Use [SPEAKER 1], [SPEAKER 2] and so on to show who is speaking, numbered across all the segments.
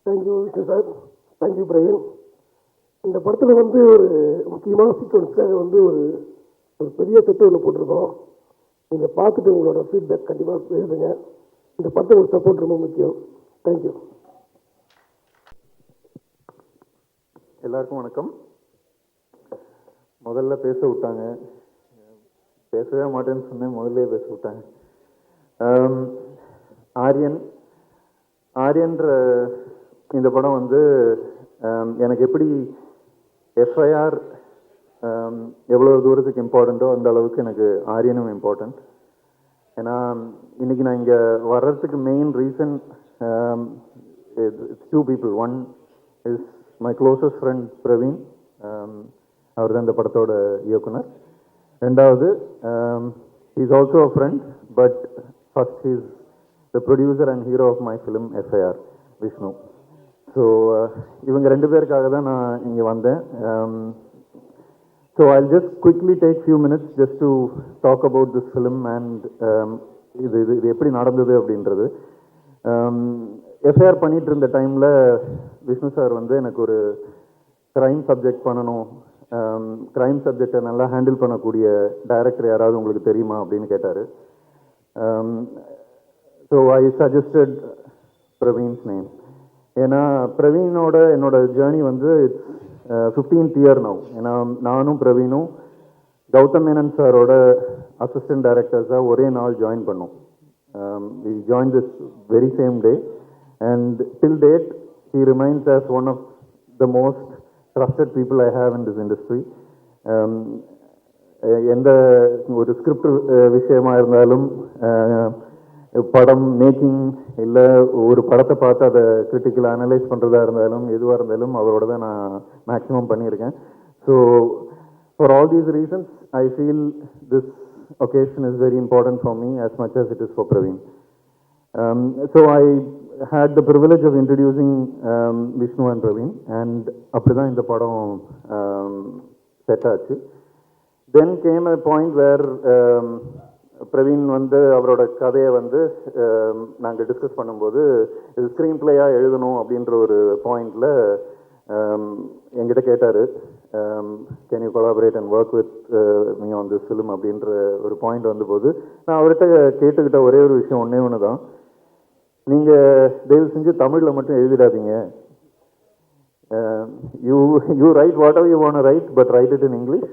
[SPEAKER 1] Thank you Vishnu sir, thank you Praveen. இந்த படத்தில் வந்து ஒரு முக்கியமான சீக்வன்ஸாக வந்து ஒரு ஒரு பெரிய செட்டு ஒன்று போட்டிருக்கோம். நீங்கள் பார்த்துட்டு உங்களோட ஃபீட்பேக் கண்டிப்பாக எழுதுங்க. இந்த படத்தை ஒரு சப்போர்ட் ரொம்ப முக்கியம். தேங்க்யூ.
[SPEAKER 2] எல்லாருக்கும் வணக்கம். முதல்ல பேச விட்டாங்க, பேசவே மாட்டேன்னு சொன்னேன், முதல்ல பேச விட்டாங்க. ஆரியன்ற இந்த படம் வந்து எனக்கு எப்படி எஃப்ஐஆர் எவ்வளோ தூரத்துக்கு இம்பார்ட்டண்ட்டோ அந்த அளவுக்கு எனக்கு ஆரியனும் இம்பார்ட்டண்ட். ஏன்னா இன்னைக்கு நான் இங்கே வர்றதுக்கு main reason it's two people. One is my closest friend Praveen, அவர் தான் இந்த படத்தோட இயக்குனர். ரெண்டாவது is also a friend, but first is the producer and hero of my film FIR, Vishnu. So இவங்க ரெண்டு பேருக்காக தான் நான் இங்கே வந்தேன். So I'll just quickly take few minutes just to talk about this film and இது எப்படி நடந்தது அப்படின்றது. எஃப்ஐஆர் பண்ணிட்டு இருந்த டைமில் விஷ்ணு சார் வந்து எனக்கு ஒரு க்ரைம் சப்ஜெக்ட் பண்ணணும், க்ரைம் சப்ஜெக்டை நல்லா ஹேண்டில் பண்ணக்கூடிய டைரக்டர் யாராவது உங்களுக்கு தெரியுமா அப்படின்னு கேட்டார். So I suggested Praveen's name. ஏன்னா பிரவீனோட என்னோட ஜேர்னி வந்து இட்ஸ் 15th year now. ஏன்னா நானும் பிரவீனும் கௌதம் மேனன் சாரோட அசிஸ்டன்ட் டைரக்டர்ஸாக ஒரே நாள் ஜாயின் பண்ணோம். we joined this very same day and till date he remains as one of the most trusted people I have in this industry. எந்த ஒரு ஸ்கிரிப்ட் விஷயமா இருந்தாலும், படம் மேக்கிங் இல்லை ஒரு படத்தை பார்த்து அதை கிரிட்டிக்கலாக அனலைஸ் பண்ணுறதா இருந்தாலும், எதுவாக இருந்தாலும் அவரோட தான் நான் மேக்ஸிமம் பண்ணியிருக்கேன். So for all these reasons I feel this occasion is very important for me as much as it is for Praveen. So I had the privilege of introducing Vishnu and Praveen, and அப்படிதான் இந்த படம் set ஆச்சு. Then came a point where Praveen வந்து அவரோட கதையை வந்து நாங்கள் discuss பண்ணும்போது இது ஸ்க்ரீன் பிளேயாக எழுதணும் அப்படின்ற ஒரு பாயிண்டில் என்கிட்ட கேட்டார், can you collaborate and work with me on this film அப்படின்ற ஒரு பாயிண்ட் வந்தபோது நான் அவர்கிட்ட கேட்டுக்கிட்ட ஒரே ஒரு விஷயம் ஒன்று தான், நீங்கள் தயவு செஞ்சு தமிழில் மட்டும் எழுதிடாதீங்க. You write whatever you want to write, but write it in English.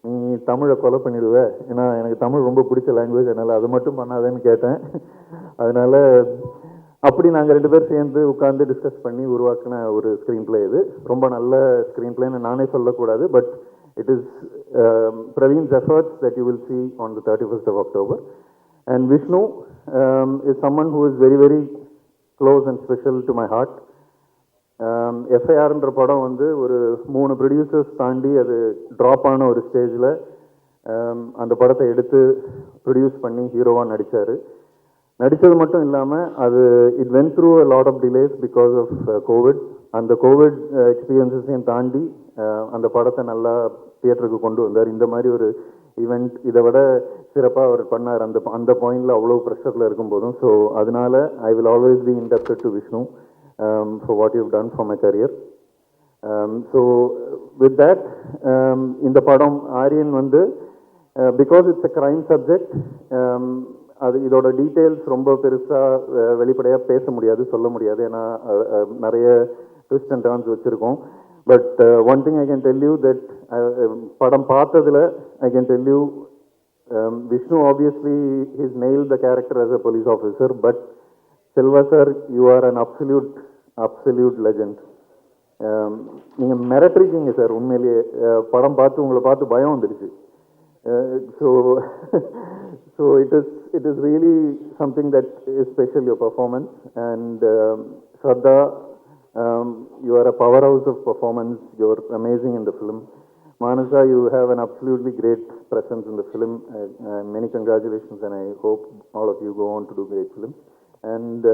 [SPEAKER 2] நீ தமிழை கொலை பண்ணிடுவேன், ஏன்னா எனக்கு தமிழ் ரொம்ப பிடிச்ச லாங்குவேஜ், அதனால் அது மட்டும் பண்ணாதேன்னு கேட்டேன். அதனால் அப்படி நாங்கள் ரெண்டு பேர் சேர்ந்து உட்காந்து டிஸ்கஸ் பண்ணி உருவாக்கின ஒரு ஸ்க்ரீன் பிளே. இது ரொம்ப நல்ல ஸ்க்ரீன் பிளேன்னு நானே சொல்லக்கூடாது, but it is Praveen's efforts that you will see on the 31st of October. And Vishnu is someone who is very very close and special to my heart. எஃப்ஐஆர்ன்ற படம் வந்து ஒரு 3 ப்ரொடியூசர்ஸ் தாண்டி அது ட்ராப் ஆன ஒரு ஸ்டேஜில் அந்த படத்தை எடுத்து ப்ரொடியூஸ் பண்ணி ஹீரோவாக நடித்தார். நடித்தது மட்டும் இல்லாமல் அது it went through a lot of delays because of covid. அந்த கோவிட் எக்ஸ்பீரியன்ஸையும் தாண்டி அந்த படத்தை நல்லா தியேட்டருக்கு கொண்டு வந்தார். இந்த மாதிரி ஒரு ஈவெண்ட் இதை விட சிறப்பாக அவர் பண்ணார் அந்த பாயிண்டில் அவ்வளோ ப்ரெஷரில் இருக்கும்போதும். ஸோ அதனால I will always be indebted to Vishnu for what you've done for my career. So with that, இந்த படம் ஆரியன் வந்து because it's a crime subject, அது இதோட டீட்டெயில்ஸ் ரொம்ப பெருசாக வெளிப்படையாக பேச முடியாது, சொல்ல முடியாது, ஏன்னா நிறைய ட்விஸ்ட் அண்ட் டர்ன்ஸ் வச்சுருக்கோம். But one thing I can tell you that படம் பார்த்ததில் I can tell you Vishnu obviously his nail the character as a police officer, but Selva sir you are an absolute legend. நீங்கள் மிரட்டிருக்கீங்க sir, உண்மையிலேயே படம் பார்த்து உங்களை பார்த்து பயம் வந்துடுச்சு. So it is really something that is special your performance. And Shraddha, you are a powerhouse of performance, you are amazing in the film. Manasa, you have an absolutely great presence in the film. Many congratulations, and I hope all of you go on to do great films. And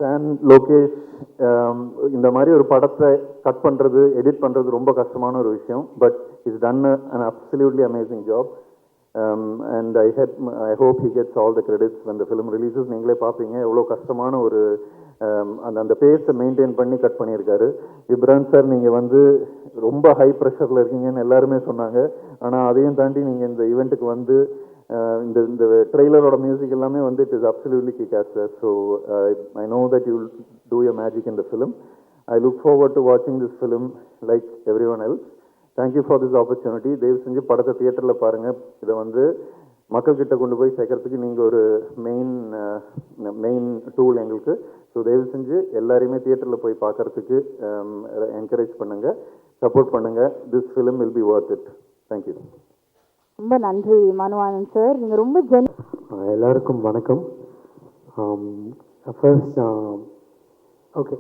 [SPEAKER 2] San Lokesh, இந்த மாதிரி ஒரு படத்தை cut பண்ணுறது, edit பண்ணுறது ரொம்ப கஷ்டமான ஒரு விஷயம், but it's done an absolutely amazing job. And I hope he gets all the credits when the film releases. நீங்களே பார்ப்பீங்க எவ்வளோ கஷ்டமான ஒரு அந்த பேஸை மெயின்டைன் பண்ணி கட் பண்ணியிருக்காரு. இப்ரான் சார் நீங்கள் வந்து ரொம்ப ஹை ப்ரெஷரில் இருக்கீங்கன்னு எல்லாருமே சொன்னாங்க. ஆனால் அதையும் தாண்டி நீங்கள் இந்த ஈவெண்ட்டுக்கு வந்து இந்த இந்த ட்ரெய்லரோட மியூசிக் எல்லாமே வந்து it is absolutely kick-as sir. So I know that you will do your magic in the film. I look forward to watching this film like everyone else. Thank you for this opportunity. தயவு செஞ்சு படத்தை தியேட்டரில் பாருங்கள். இதை வந்து மக்கள்கிட்ட கொண்டு போய் சேர்க்கறதுக்கு நீங்கள் ஒரு மெயின் டூல் எங்களுக்கு. ஸோ தயவு செஞ்சு எல்லாரையுமே தியேட்டரில் போய் பார்க்கறதுக்கு என்கரேஜ் பண்ணுங்கள், சப்போர்ட் பண்ணுங்கள். This film will be worth it. Thank you.
[SPEAKER 3] ரொம்ப நன்றி மனுவானந்த் சார். நீங்கள் ரொம்ப
[SPEAKER 4] எல்லாருக்கும் வணக்கம். ஃபர்ஸ்ட் ஓகே,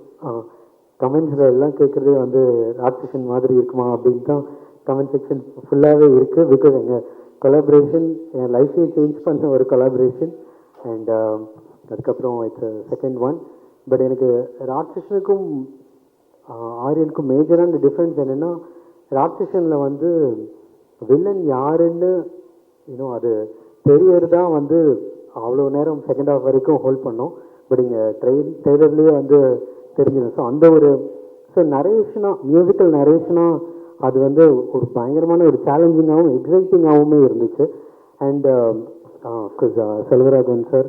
[SPEAKER 4] கமெண்ட்ஸில் எல்லாம் கேட்குறதே வந்து ராட்சசன் மாதிரி இருக்குமா அப்படின்னு தான் கமெண்ட் செக்ஷன் ஃபுல்லாகவே இருக்குது. பிகாஸ் எங்கள் கொலாபரேஷன் என் லைஃபே சேஞ்ச் பண்ண ஒரு கொலாபரேஷன். அண்ட் அதுக்கப்புறம் இட்ஸ் செகண்ட் ஒன். பட் எனக்கு ராட்சசனுக்கும் ஆரியனுக்கும் மேஜரான டிஃப்ரென்ஸ் என்னென்னா, ராட்சசனில் வந்து வில்லன் யாருன்னு இன்னும் அது தெரியறதான் வந்து அவ்வளோ நேரம் செகண்ட் ஹாஃப் வரைக்கும் ஹோல்ட் பண்ணோம். பட் இங்கே ட்ரெய்லர்லேயே வந்து தெரிஞ்சிடும். ஸோ அந்த ஒரு நரேஷனாக, மியூசிக்கல் நரேஷனாக அது வந்து ஒரு பயங்கரமான ஒரு சேலஞ்சிங்காகவும் எக்ஸைட்டிங்காகவுமே இருந்துச்சு. அண்ட் செல்வராகவன் சார்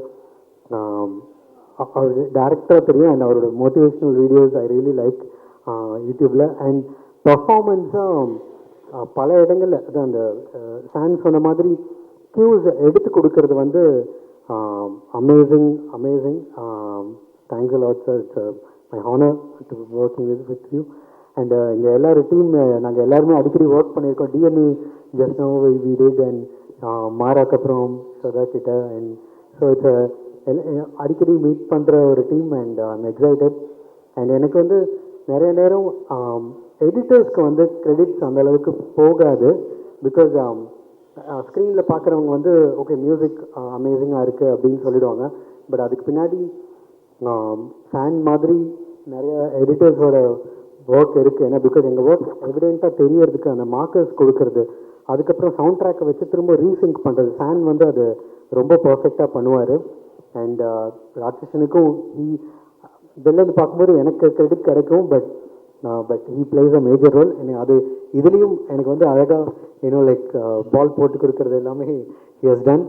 [SPEAKER 4] அவர் டேரக்டராக தெரியும். அண்ட் அவரோட motivational videos I really like யூடியூப்பில். அண்ட் பர்ஃபார்மன்ஸாக பல இடங்களில் அதான் அந்த சான் சொன்ன மாதிரி கியூஸ் எடுத்து கொடுக்கறது வந்து amazing. Thanks a lot sir. It's my honour to working with you. And இங்கே எல்லாரும் டீம் நாங்கள் எல்லாருமே அடிக்கடி ஒர்க் பண்ணியிருக்கோம். டிஎன்இ just know we did and மாராக்கு அப்புறம் சதா கிட்ட. அண்ட் ஸோ இட்ஸ் அடிக்கடி மீட் பண்ணுற ஒரு team. And I'm excited. And எனக்கு வந்து நிறைய நேரம் எடிட்டர்ஸ்க்கு வந்து கிரெடிட்ஸ் அந்த அளவுக்கு போகாது. பிகாஸ் ஸ்க்ரீனில் பார்க்குறவங்க வந்து ஓகே மியூசிக் அமேசிங்காக இருக்குது அப்படின்னு சொல்லிடுவாங்க. பட் அதுக்கு பின்னாடி ஃபேன் மாதிரி நிறைய எடிட்டர்ஸோட ஒர்க் இருக்குது. ஏன்னா பிகாஸ் எங்கள் ஒர்க் எவிடெண்ட்டாக தெரியறதுக்கு அந்த மார்க்கர்ஸ் கொடுக்கறது, அதுக்கப்புறம் சவுண்ட் ட்ராக்கை வச்சு திரும்ப ரீசிங்க் பண்ணுறது, ஃபேன் வந்து அது ரொம்ப பர்ஃபெக்டாக பண்ணுவார். அண்ட் ராட்சசனுக்கும் வெளிலேருந்து பார்க்கும்போது எனக்கு கிரெடிட் கிடைக்கும். But he plays a major role. அது இதுலேயும் எனக்கு வந்து அழகாக இன்னும் லைக் பால் போட்டு கொடுக்கறது எல்லாமே ஹி ஹஸ் டன்.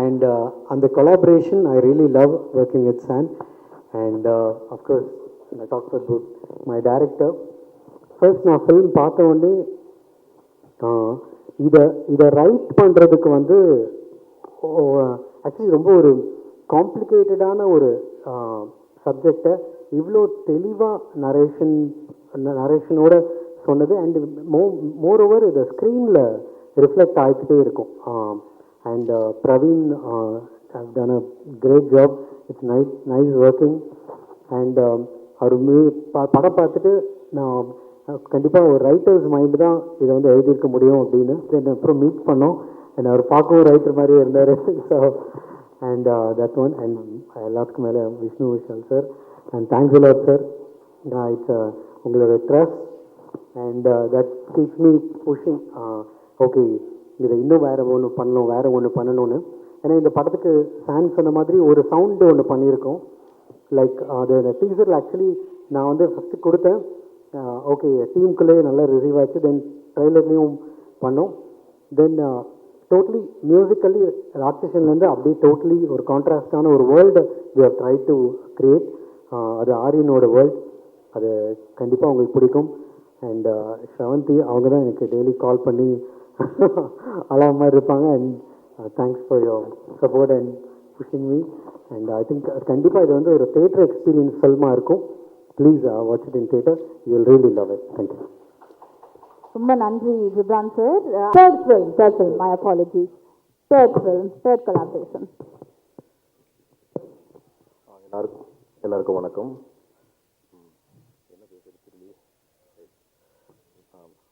[SPEAKER 4] அண்ட் அந்த collaboration I really love working with San. And of course I talked about my director. First நான் ஃபிலிம் பார்த்த உடனே இதை ரைட் பண்ணுறதுக்கு வந்து ஆக்சுவலி ரொம்ப ஒரு காம்ப்ளிகேட்டடான ஒரு சப்ஜெக்டை இவ்வளோ தெளிவாக நரேஷனோட சொன்னது. அண்ட் மோர் ஓவர் இதை ஸ்க்ரீனில் ரிஃப்ளெக்ட் ஆகிக்கிட்டே இருக்கும். And Praveen have done a great job. It's nice working. And அவர் படம் பார்த்துட்டு நான் கண்டிப்பாக ஒரு ரைட்டர்ஸ் மைண்டு தான் இதை வந்து எழுதியிருக்க முடியும் அப்படின்னு அப்புறம் மீட் பண்ணோம். அண்ட் அவர் பார்க்கவும் ரைட்டர் மாதிரியே இருந்தார். So and that one. And எல்லாத்துக்கும் மேலே Vishnu Vishal sir. And thanks a lot sir. It's உங்களோட trust and that keeps me pushing. Okay இதை இன்னும் வேறு ஒன்று பண்ணணும்னு. ஏன்னா இந்த படத்துக்கு சான் சொன்ன மாதிரி ஒரு சவுண்டு ஒன்று பண்ணியிருக்கோம். லைக் அது டீசரில் ஆக்சுவலி நான் வந்து ஃபஸ்ட்டு கொடுத்தேன். ஓகே டீமுக்குள்ளேயே நல்லா ரிசீவ் ஆச்சு. தென் ட்ரெய்லர்லேயும் பண்ணோம். தென் டோட்டலி மியூசிக்கலி ராட்சசன்லேருந்து அப்படியே டோட்டலி ஒரு கான்ட்ராஸ்டான ஒரு world we have try to create. அது ஆரியனோட வேர்ல்ட். அது கண்டிப்பாக உங்களுக்கு பிடிக்கும். அண்ட் ஷ்ரவந்தி அவங்க தான் எனக்கு டெய்லி கால் பண்ணி அழகாக மாதிரி இருப்பாங்க. And thanks for your support and pushing me. And I think கண்டிப்பாக இது வந்து ஒரு theatre experience ஃபில்மாக இருக்கும். Please watch it in theatre. You will really love it. Thank you.
[SPEAKER 3] ரொம்ப நன்றி Ghibran sir. third film, my apologies. third collaboration.
[SPEAKER 5] எல்லாருக்கும் வணக்கம்.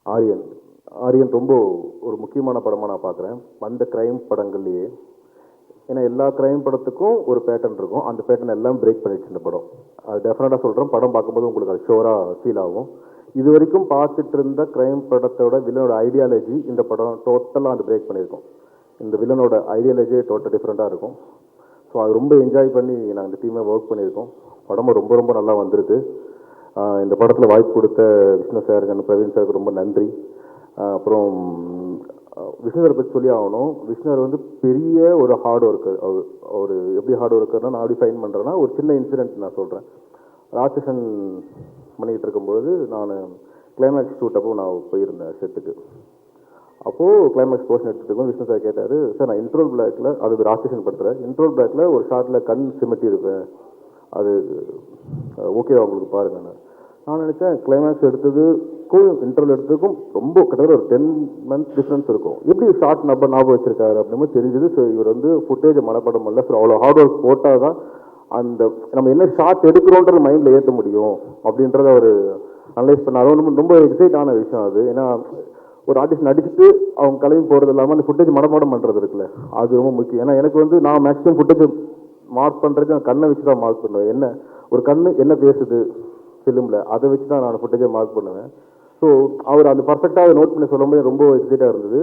[SPEAKER 5] ஆரியன் ரொம்ப ஒரு முக்கியமான படமாக நான் பார்க்குறேன் அந்த கிரைம் படங்கள்லேயே. ஏன்னா எல்லா கிரைம் படத்துக்கும் ஒரு பேட்டர்ன் இருக்கும். அந்த பேட்டர்ன் எல்லாம் பிரேக் பண்ணிடுச்சு இந்த படம். அது டெஃபினட்டாக சொல்கிறேன். படம் பார்க்கும்போது உங்களுக்கு அது ஷோராக ஃபீல் ஆகும். இது வரைக்கும் பார்த்துட்டு இருந்த கிரைம் படத்தோட வில்லனோட ஐடியாலஜி இந்த படம் டோட்டலாக அது பிரேக் பண்ணியிருக்கோம். இந்த வில்லனோட ஐடியாலஜியே டோட்டல் டிஃப்ரெண்ட்டாக இருக்கும். ஸோ அது ரொம்ப என்ஜாய் பண்ணி நாங்கள் இந்த டீமை ஒர்க் பண்ணியிருக்கோம். படமும் ரொம்ப ரொம்ப நல்லா வந்திருக்கு. இந்த படத்தில் வாய்ப்பு கொடுத்த விஷ்ணு சார் அண்ட் பிரவீன் சாருக்கு ரொம்ப நன்றி. அப்புறம் விஷ்ணு சாரை பற்றி சொல்லி ஆகணும். விஷ்ணு சார் வந்து பெரிய ஒரு ஹார்ட் ஒர்க்கர். அவர் எப்படி ஹார்ட் ஒர்க்கர்னா நான் அப்படி ஃபைன் பண்ணுறேன்னா ஒரு சின்ன இன்சிடென்ட் நான் சொல்கிறேன். ராட்சசன் பண்ணிக்கிட்டு இருக்கும்பொழுது நான் கிளைமேக்ஸ் ஷூட் அப்போ நான் போயிருந்தேன் செட்டுக்கு. அப்போது கிளைமேக்ஸ் போர்ஷன் எடுத்துகிட்டு விஷ்ணு சார் கேட்டார், சார் நான் இன்ட்ரோல் பிளாக்கில் அது ராட்சசன் படுத்துகிறேன், இன்ட்ரோல் பிளாக்கில் ஒரு ஷார்ட்டில் கண் சிமெட்டி இருப்பேன், அது ஓகேவா உங்களுக்கு பாருங்க. நான் நினச்சேன் கிளைமேக்ஸ் எடுத்ததுக்கும் இன்டர்வல் எடுத்ததுக்கும் ரொம்ப கிட்டத்தட்ட ஒரு 10 months டிஃப்ரென்ஸ் இருக்கும். எப்படி ஷார்ட் ஞாபகம் வச்சிருக்காரு அப்படின்னு தெரிஞ்சது. ஸோ இவர் வந்து ஃபுட்டேஜை மனப்படம் பண்ணல. ஸோ அவ்வளோ ஹார்ட் ஒர்க் போட்டால் தான் அந்த நம்ம என்ன ஷார்ட் எடுக்கிறோன்றது மைண்டில் ஏற்ற முடியும் அப்படின்றத அவர் அனலைஸ் பண்ண. அது ரொம்ப எக்ஸைட் ஆன விஷயம் அது. ஏன்னா ஒரு ஆர்டிஸ்ட் நடிச்சுட்டு அவங்க கிளம்பி போகிறது இல்லாமல் அந்த ஃபுட்டேஜ் மனப்பாடம் பண்ணுறது இருக்குல்ல, அது ரொம்ப முக்கியம். ஏன்னா எனக்கு வந்து நான் மேக்ஸிமம் ஃபுட்டேஜ் மார்க் பண்ணுறது நான் கண்ணை வச்சு தான் மார்க் பண்ணுவேன். என்ன ஒரு கண்ணு என்ன பேசுது ஃபிலிமில், அதை வச்சு தான் நான் ஃபுட்டேஜை மார்க் பண்ணுவேன். ஸோ அவர் அந்த பர்ஃபெக்டாக அதை நோட் பண்ணி சொல்லும்போது ரொம்ப எக்ஸைட்டாக இருந்தது.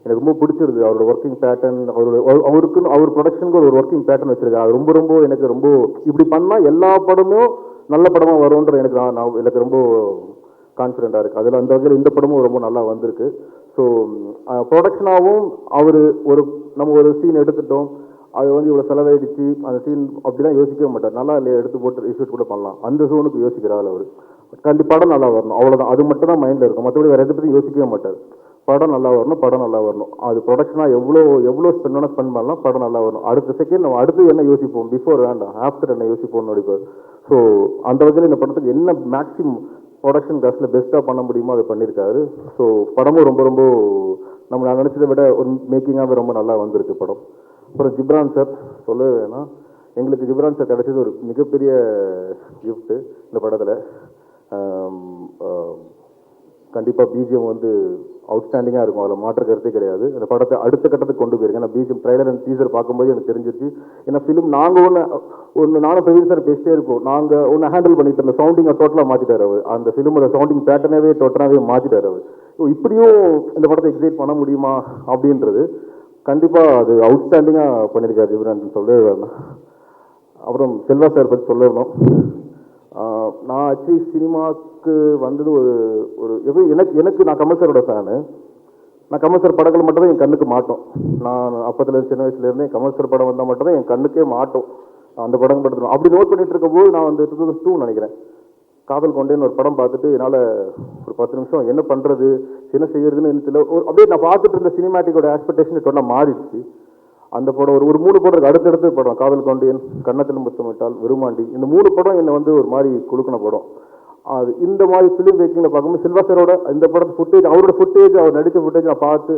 [SPEAKER 5] எனக்கு ரொம்ப பிடிச்சிருது அவரோட ஒர்க்கிங் பேட்டர்ன். அவருக்குன்னு அவர் ப்ரொடக்ஷனுக்கு ஒரு ஒர்க்கிங் பேட்டர்ன் வச்சிருக்காரு. அது ரொம்ப ரொம்ப எனக்கு ரொம்ப இப்படி பண்ணால் எல்லா படமும் நல்ல படமாக வரும்ன்ற எனக்கு ரொம்ப கான்ஃபிடென்ட்டாக இருக்குது. அதில் அந்த வகையில் இந்த படமும் ரொம்ப நல்லா வந்திருக்கு. ஸோ ப்ரொடக்ஷனாகவும் அவர் நம்ம ஒரு சீன் எடுத்துட்டோம், அது வந்து இவ்வளோ செலவாயிடுச்சு அந்த சீன் அப்படிலாம் யோசிக்கவே மாட்டார். நல்லா இல்லையா எடுத்து போட்டு ரிஷூட் கூட பண்ணலாம், அந்த சோனுக்கு யோசிக்கிறாள் அவர். கண்டிப்பாக படம் நல்லா வரணும், அவ்வளோதான். அது மட்டும் தான் மைண்டில் இருக்கும். மற்றபடி வேறு எதை பற்றி யோசிக்கவே மாட்டார். படம் நல்லா வரணும், படம் நல்லா வரணும். அது ப்ரொடக்ஷனாக எவ்வளோ ஸ்பெண்ட் பண்ணலாம், படம் நல்லா வரணும். அடுத்த செகண்ட் நம்ம அடுத்து என்ன யோசிப்போம், பிஃபோர் வேண்டாம் ஆஃப்டர் என்ன யோசிப்போம்னு நடிப்பார். ஸோ அந்த வகையில் இந்த படத்துக்கு என்ன மேக்ஸிமம் ப்ரொடக்ஷன் காஸ்ட்டில் பெஸ்ட்டாக பண்ண முடியுமோ அதை பண்ணியிருக்காரு. ஸோ படமும் ரொம்ப ரொம்ப நான் நினச்சதை விட ஒரு மேக்கிங்காகவே ரொம்ப நல்லா வந்திருக்கு படம். அப்புறம் ஜிப்ரான் சார் சொல்லவே வேணாம். எங்களுக்கு ஜிப்ரான் சார் கிடைச்சது ஒரு மிகப்பெரிய கிஃப்ட்டு இந்த படத்தில். கண்டிப்பாக பிஜிஎம் வந்து அவுட்ஸ்டாண்டிங்காக இருக்கும், அதில் மாற்ற கருத்தே கிடையாது. அந்த படத்தை அடுத்த கட்டத்துக்கு கொண்டு போயிருக்கேன். நான் பிஜிஎம் ட்ரைலர் அண்ட் டீசர் பார்க்கும்போது எனக்கு தெரிஞ்சிருச்சு. ஏன்னா ஃபிலிம் நாங்கள் ஒன்று நானும் பிரவீன் சார் பேசிட்டே இருப்போம். நாங்கள் ஒன்று ஹேண்டில் பண்ணிட்டு இருந்த சவுண்டிங்கை டோட்டலாக மாற்றிட்டார் அவர். அந்த ஃபிலிமோட சவுண்டிங் பேட்டர்னாவே டோட்டலாகவே மாற்றிட்டார் அவர். இப்படியும் இந்த படத்தை எக்ஸைட் பண்ண முடியுமா அப்படின்றது கண்டிப்பாக அது அவுட்ஸ்டாண்டிங்காக பண்ணியிருக்காரு ஜிப்ரான் சொல்லவே வேணும். அப்புறம் செல்வா சார் பற்றி சொல்லணும். நான் ஆக்சுவலி சினிமாவுக்கு வந்தது நான் கமல் சாரோட ஃபேனு. நான் கமல் சார் படங்கள் மட்டும் தான் என் கண்ணுக்கு மாட்டோம். நான் அப்போதுலேருந்து சின்ன வயசுலேருந்தே கமல் சார் படம் வந்தால் மட்டும் தான் என் கண்ணுக்கே மாட்டோம். அந்த படம் படுத்தணும் அப்படி நோட் பண்ணிட்டு இருக்கும்போது நான் வந்து 2002 நினைக்கிறேன் காதல் கொண்டேன்னு ஒரு படம் பார்த்துட்டு என்னால் ஒரு 10 நிமிஷம் என்ன பண்ணுறது என்ன செய்யறதுன்னு தெரியல. அப்படியே நான் பார்த்துட்டு இருந்த சினிமாட்டிக்கோட எக்ஸ்பெக்டேஷன் டோட்டலாக மாறிடுச்சு. அந்த படம் ஒரு 3 படம் இருக்குது. அடுத்தடுத்து படம் காதல் கொண்டேன், கன்னத்தில் முத்தமிட்டால், விருமாண்டி, இந்த 3 படம் என்னை வந்து ஒரு மாதிரி குழுக்கின படம். அது இந்த மாதிரி ஃபிலிம் மேக்கிங்கில் பார்க்கும்போது சில்வா சாரோட இந்த படத்து ஃபுட்டேஜ், அவரோட ஃபுட்டேஜ், அவர் நடித்த ஃபுட்டேஜ் நான் பார்த்து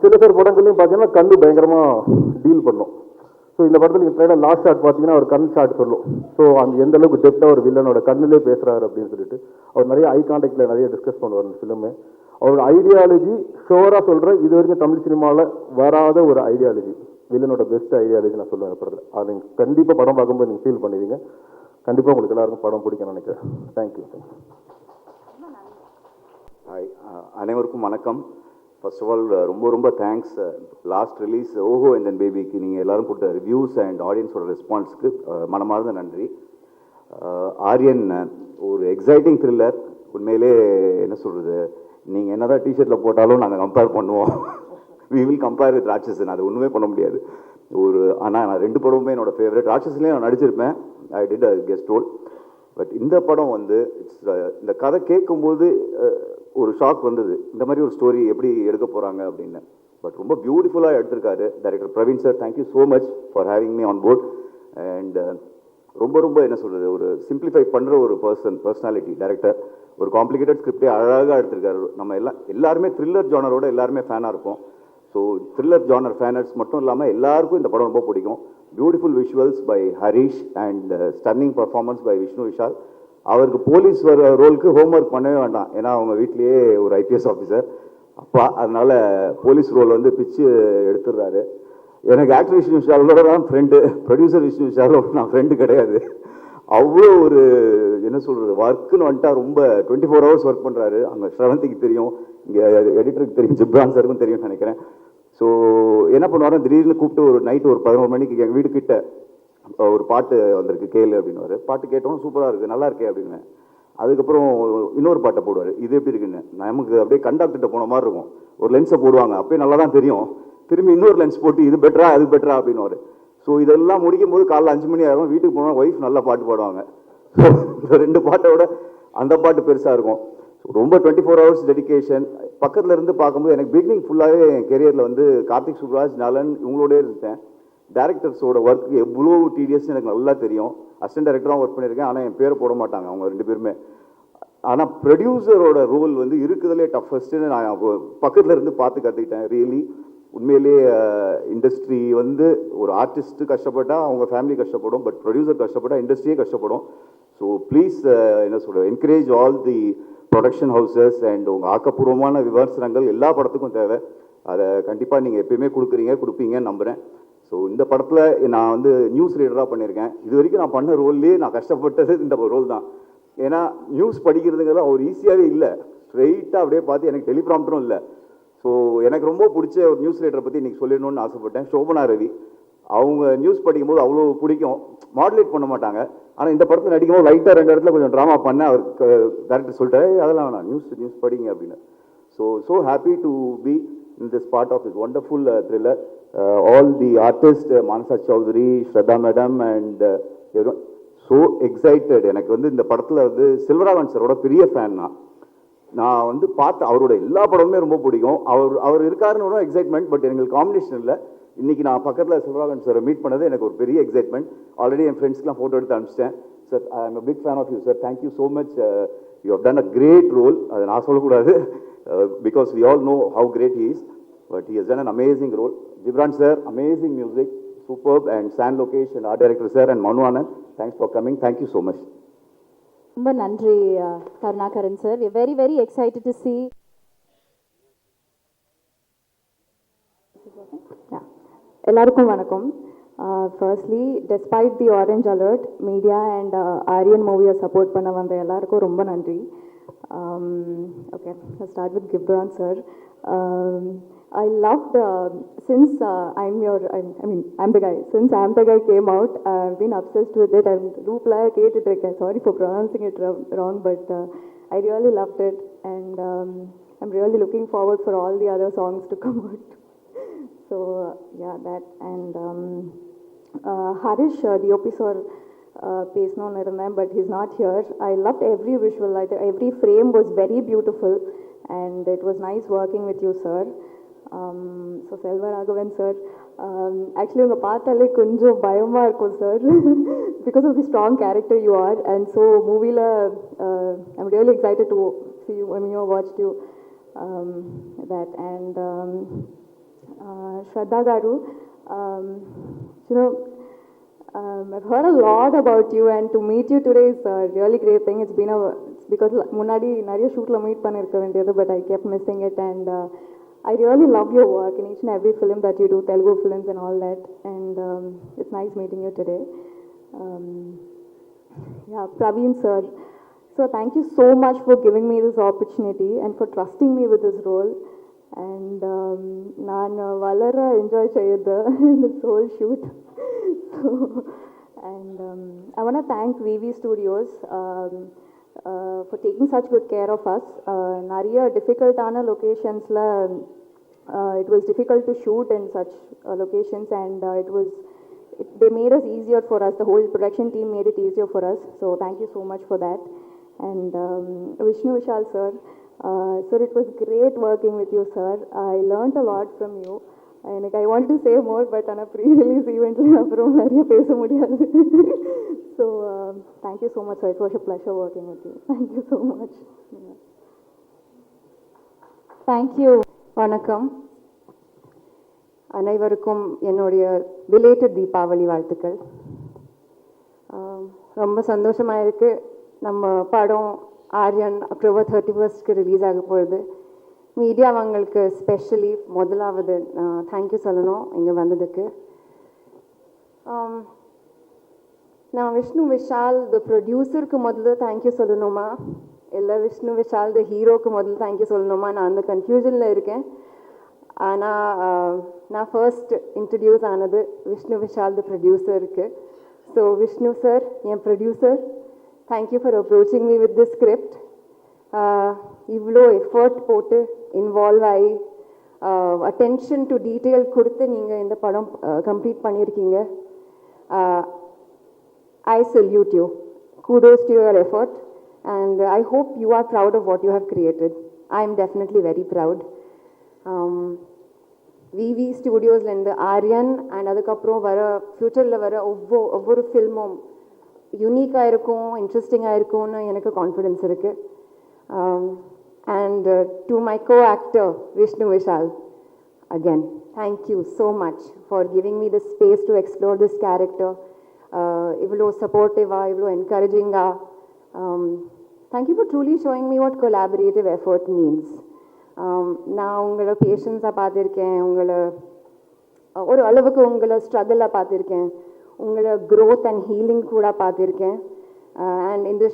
[SPEAKER 5] சில்வா சார் படங்கள்லையும் பார்த்தீங்கன்னா கண்ணு பயங்கரமாக டீல் பண்ணும். ஸோ இந்த படத்தில் நீங்கள் ட்ரைலர் லாஸ்ட் ஷாட் பார்த்தீங்கன்னா அவர் கண் ஷாட் சொல்லும். ஸோ அந்த எந்த அளவுக்கு டெப்த்தாக ஒரு வில்லனோட கண்ணிலே பேசுகிறாரு அப்படின்னு சொல்லிட்டு அவர் நிறைய ஐ கான்டாக்டில் நிறைய டிஸ்கஸ் பண்ணுவார் இந்த ஃபிலிமு. அவரோட ஐடியாலஜி ஷோராக சொல்கிறேன், இது வரைக்கும் தமிழ் சினிமாவில் வராத ஒரு ஐடியாலஜி, வில்லனோட பெஸ்ட் ஐடியாலஜி நான் சொல்லுவேன் படத்தில். அது நீங்கள் கண்டிப்பாக படம் பார்க்கும்போது நீங்கள் ஃபீல் பண்ணுவீங்க. கண்டிப்பாக உங்களுக்கு எல்லாருக்கும் படம் பிடிக்கும்னு நினைக்கிறேன். தேங்க்யூ.
[SPEAKER 6] ஹாய், அனைவருக்கும் வணக்கம். ஃபர்ஸ்ட் ஆஃப் ஆல் ரொம்ப ரொம்ப தேங்க்ஸ். லாஸ்ட் ரிலீஸ் ஓஹோ அண்ட் தென் பேபிக்கு நீங்கள் எல்லோரும் கொடுத்த ரிவ்யூஸ் அண்ட் ஆடியன்ஸோட ரெஸ்பான்ஸுக்கு மனமார்ந்த நன்றி. ஆரியன் ஒரு எக்ஸைட்டிங் த்ரில்லர். உண்மையிலே என்ன சொல்கிறது, நீங்கள் என்ன தான் டிஷர்ட்டில் போட்டாலும் நாங்கள் கம்பேர் பண்ணுவோம். வி வில் கம்பேர் வித் ராட்சசன், அது ஒன்றுமே பண்ண முடியாது. ஆனால் நான் 2 படமுமே என்னோடய ஃபேவரட். ராட்சசன்லேயும் நான் நடிச்சிருப்பேன், I did a guest role. But இந்த படம் வந்து இந்த கதை கேட்கும்போது ஒரு ஷாக் வந்தது, இந்த மாதிரி ஒரு ஸ்டோரி எப்படி எடுக்க போகிறாங்க அப்படின்னு. பட் ரொம்ப பியூட்டிஃபுல்லாக எடுத்திருக்காரு director Praveen sir. Thank you so much for having me on board. And ரொம்ப ரொம்ப என்ன சொல்கிறது, ஒரு சிம்பிளிஃபை பண்ணுற ஒரு பர்சனாலிட்டி டைரக்டர். ஒரு காம்ப்ளிகேட்டட் ஸ்கிரிப்டே அழகாக எடுத்திருக்காரு. நம்ம எல்லாருமே த்ரில்லர் ஜானரோட எல்லாருமே ஃபேனாக இருப்போம். ஸோ த்ரில்லர் ஜானர் ஃபேனர்ஸ் மட்டும் இல்லாமல் எல்லாருக்கும் இந்த படம் ரொம்ப பிடிக்கும். Beautiful visuals by Harish and stunning performance by Vishnu Vishal. அவருக்கு போலீஸ் ரோலுக்கு ஹோம்ஒர்க் பண்ணவே வேண்டாம், ஏன்னா அவங்க வீட்லேயே ஒரு ஐபிஎஸ் ஆஃபீஸர் அப்பா, அதனால போலீஸ் ரோல் வந்து பிச்சு எடுத்துடுறாரு. எனக்கு ஆக்டர் விஷ்ணு விஷாலோட தான் ஃப்ரெண்டு, ப்ரொடியூசர் விஷ்ணு விஷாலோட நான் ஃப்ரெண்டு கிடையாது. அவ்வளோ ஒரு என்ன சொல்கிறது, ஒர்க்குன்னு வந்துட்டா ரொம்ப 24 hours ஒர்க் பண்ணுறாரு. அங்கே ஸ்ரவந்திக்கு தெரியும், இங்கே எடிட்டருக்கு தெரியும், ஜிப்ரான் சாருக்கும் தெரியும்னு நினைக்கிறேன். ஸோ என்ன பண்ணுவாரு, திடீர்னு கூப்பிட்டு ஒரு நைட்டு ஒரு 11 மணிக்கு எங்கள் வீடு கிட்ட ஒரு பாட்டு வந்திருக்கு கேளு அப்படின்னு. பாட்டு கேட்டோம், சூப்பராக இருக்குது, நல்லா இருக்கே அப்படின்னு. அதுக்கப்புறம் இன்னொரு பாட்டை போடுவார், இது எப்படி இருக்குன்னு. நமக்கு அப்படியே கண்டாக்டர்கிட்ட போன மாதிரி இருக்கும். ஒரு லென்ஸை போடுவாங்க, அப்பயே நல்லா தான் தெரியும். திரும்பி இன்னொரு லென்ஸ் போட்டு இது பெட்டரா அது பெட்டரா அப்படின்னு. ஸோ இதெல்லாம் முடிக்கும் போது காலைல 5 மணி ஆகும். வீட்டுக்கு போனால் ஒய்ஃப் நல்லா பாட்டு பாடுவாங்க. ஸோ இந்த 2 பாட்டோட அந்த பாட்டு பெருசாக இருக்கும். ரொம்ப 24 hours டெடிகேஷன். பக்கத்தில் இருந்து பார்க்கும்போது எனக்கு பிகினிங் ஃபுல்லாகவே என் கெரியரில் வந்து கார்த்திக் சுப்ராஜ், நலன் இவங்களோடே இருந்தேன். டேரக்டர்ஸோட ஒர்க் எவ்வளோ டிடிஎஸ் எனக்கு நல்லா தெரியும். அசிஸ்டன்ட் டைரக்டராக ஒர்க் பண்ணியிருக்கேன். ஆனால் என் பேரை போட மாட்டாங்க அவங்க 2 பேருமே. ஆனால் ப்ரொடியூசரோட ரோல் வந்து இருக்குதுலே டஃபஸ்ட்டுன்னு நான் பக்கத்தில் இருந்து பார்த்து கற்றுக்கிட்டேன். ரியலி உண்மையிலேயே இண்டஸ்ட்ரி வந்து ஒரு ஆர்டிஸ்ட்டு கஷ்டப்பட்டால் அவங்க ஃபேமிலி கஷ்டப்படும், பட் ப்ரொடியூசர் கஷ்டப்பட்டால் இண்டஸ்ட்ரியே கஷ்டப்படும். ஸோ ப்ளீஸ் என்ன சொல்கிறேன், encourage all the production houses and உங்கள் ஆக்கப்பூர்வமான விமர்சனங்கள் எல்லா படத்துக்கும் தேவை. அதை கண்டிப்பாக நீங்கள் எப்பயுமே கொடுப்பீங்கன்னு நம்புகிறேன். ஸோ இந்த படத்தில் நான் வந்து நியூஸ் ரீடராக பண்ணியிருக்கேன். இது வரைக்கும் நான் பண்ண ரோல்லேயே நான் கஷ்டப்பட்டது இந்த ரோல் தான். ஏன்னா நியூஸ் படிக்கிறதுங்கிறது ஒரு ஈஸியாகவே இல்லை. ஸ்ட்ரெயிட்டாக அப்படியே பார்த்து எனக்கு டெலிப்ராம்டரும் இல்லை. ஸோ எனக்கு ரொம்ப பிடிச்ச ஒரு நியூஸ் ரீடரை பற்றி இன்றைக்கி சொல்லிடணும்னு ஆசைப்பட்டேன். சோபனா ரவி. அவங்க நியூஸ் படிக்கும்போது அவ்வளோ பிடிக்கும். மாடுலேட் பண்ண மாட்டாங்க. ஆனால் இந்த படத்தில் நடிக்கும்போது லைட்டாக 2 இடத்துல கொஞ்சம் ட்ராமா பண்ணேன். அவருக்கு டேரக்டர் சொல்லிட்டாரு, அதெல்லாம் வேணாம், நியூஸ் படிங்க அப்படின்னு. So happy to be in this part of this wonderful thriller. All the artist, Manasa Choudhary, Shraddha madam and so excited. எனக்கு வந்து இந்த படத்தில் வந்து செல்வராகவன் சாரோட பெரிய ஃபேன். நான் வந்து பார்த்து அவரோட எல்லா படமுமே ரொம்ப பிடிக்கும். அவர் இருக்காருன்னு எக்ஸைட்மெண்ட், பட் எங்களுக்கு காம்பினேஷன் இல்லை. இன்றைக்கி நான் பக்கத்தில் செல்வராகவன் சாரை மீட் பண்ணது எனக்கு ஒரு பெரிய எக்ஸைட்மெண்ட். ஆல்ரெடி என் ஃப்ரெண்ட்ஸ்க்குலாம் ஃபோட்டோ எடுத்து அனுப்பிச்சிட்டேன். Sir, I am a big fan of you sir, thank you so much, you have done a great role. அதை நான் சொல்லக்கூடாது, because we all know how great he is, but he has done an amazing role. Ghibran sir, amazing music, superb, and San Lokesh and art director sir and Manu Anand, thanks for coming, thank you so much.
[SPEAKER 3] ரொம்ப நன்றி Karunakaran sir. We very very excited to see. எல்லாருக்கும் வணக்கம். Firstly, despite the orange alert, media and Aaryan மூவியை support பண்ண வந்த எல்லாருக்கும் ரொம்ப நன்றி. Okay, start with Ghibran sir. I loved since I'm the guy. Since I'm the guy came out, I've been obsessed with it. I'm loopla கேட்டுட்டிருக்கேன். Sorry for pronouncing it wrong, but I really loved it, and I'm really looking forward for all the other songs to come out. So yeah, that and Harish, DOP sir, பேசணும்னு இருந்தேன், but he's not here. I loved every visual. Every frame was very beautiful, and it was nice working with you, sir. So Selvaraghavan sir, actually உங்கள் பார்த்தாலே கொஞ்சம் பயமாக இருக்கும் sir, because of the strong character you are. And so மூவியில் I'm really excited to see you when you watched you that. And Shraddha garu, you know, I've heard a lot about you, and to meet you today is a really great thing. It's been because முன்னாடி நிறைய ஷூட்டில் meet பண்ணியிருக்க வேண்டியது, but I kept missing it, and I really love your work in each and every film that you do, Telugu films and all that, and it's nice meeting you today. Yeah, Praveen sir, so thank you so much for giving me this opportunity and for trusting me with this role. And naan valara enjoy cheyadhu in this whole shoot. So, and I want to thank VV Studios for taking such good care of us. Nariya difficult locations la it was difficult to shoot in such locations, and they made us easier for us. The whole production team made it easier for us, so thank you so much for that. And Vishnu Vishal sir, sir, it was great working with you, sir. I learned a lot from you, and I want to say more, but on a pre-release event appuram nariya pesa mudiyadhu. So thank you so much, sir. It was a pleasure working with you. Thank you so much. Yeah.
[SPEAKER 7] Thank you. வணக்கம். அனைவருக்கும் என்னுடைய belated Deepavali வாழ்த்துக்கள். ரொம்ப சந்தோஷமாக இருக்குது. நம்ம படம் Aryan October 31 release ஆக போகுது. மீடியாவங்களுக்கு ஸ்பெஷலி முதலாவது தேங்க்யூ சொல்லணும் இங்கே வந்ததுக்கு. நான் விஷ்ணு விஷால் த ப்ரொடியூசருக்கு முதல்ல தேங்க்யூ சொல்லணுமா, இல்லை விஷ்ணு விஷால் த ஹீரோக்கு முதல்ல தேங்க்யூ சொல்லணுமா? நான் அந்த கன்ஃபியூஷனில் இருக்கேன். ஆனால் நான் ஃபர்ஸ்ட் இன்ட்ரடியூஸ் ஆனது விஷ்ணு விஷால் த ப்ரொடியூசருக்கு. So Vishnu sir, N producer, thank you for approaching me with this script. இவ்வளோ எஃபர்ட் போட்டு இன்வால்வ் ஆகி அட்டென்ஷன் டு டீட்டெயில் கொடுத்து நீங்கள் இந்த படம் கம்ப்ளீட் பண்ணியிருக்கீங்க. I salute you. Kudos to your effort, and I hope you are proud of what you have created. I am definitely very proud. VV ஸ்டுடியோஸ்லேருந்து Aryan and அதுக்கப்புறம் வர ஃப்யூச்சரில் வர ஒவ்வொரு ஃபில்மும் யூனிக்காக இருக்கும், இன்ட்ரெஸ்டிங்காக இருக்கும்னு எனக்கு கான்ஃபிடென்ஸ் இருக்குது. And to my go actor Vishnu Vishal, again, thank you so much for giving me the space to explore this character. இவ்வளோ சப்போர்ட்டிவாக, இவ்வளோ என்கரேஜிங்காக. Thank you for truly showing me what collaborative effort means. நான் உங்களை பேஷன்ஸாக பார்த்துருக்கேன், உங்களை ஒரு அளவுக்கு உங்களை ஸ்ட்ரகிளாக பார்த்துருக்கேன், உங்களை க்ரோத் அண்ட் ஹீலிங் கூட பார்த்துருக்கேன். அண்ட் இந்த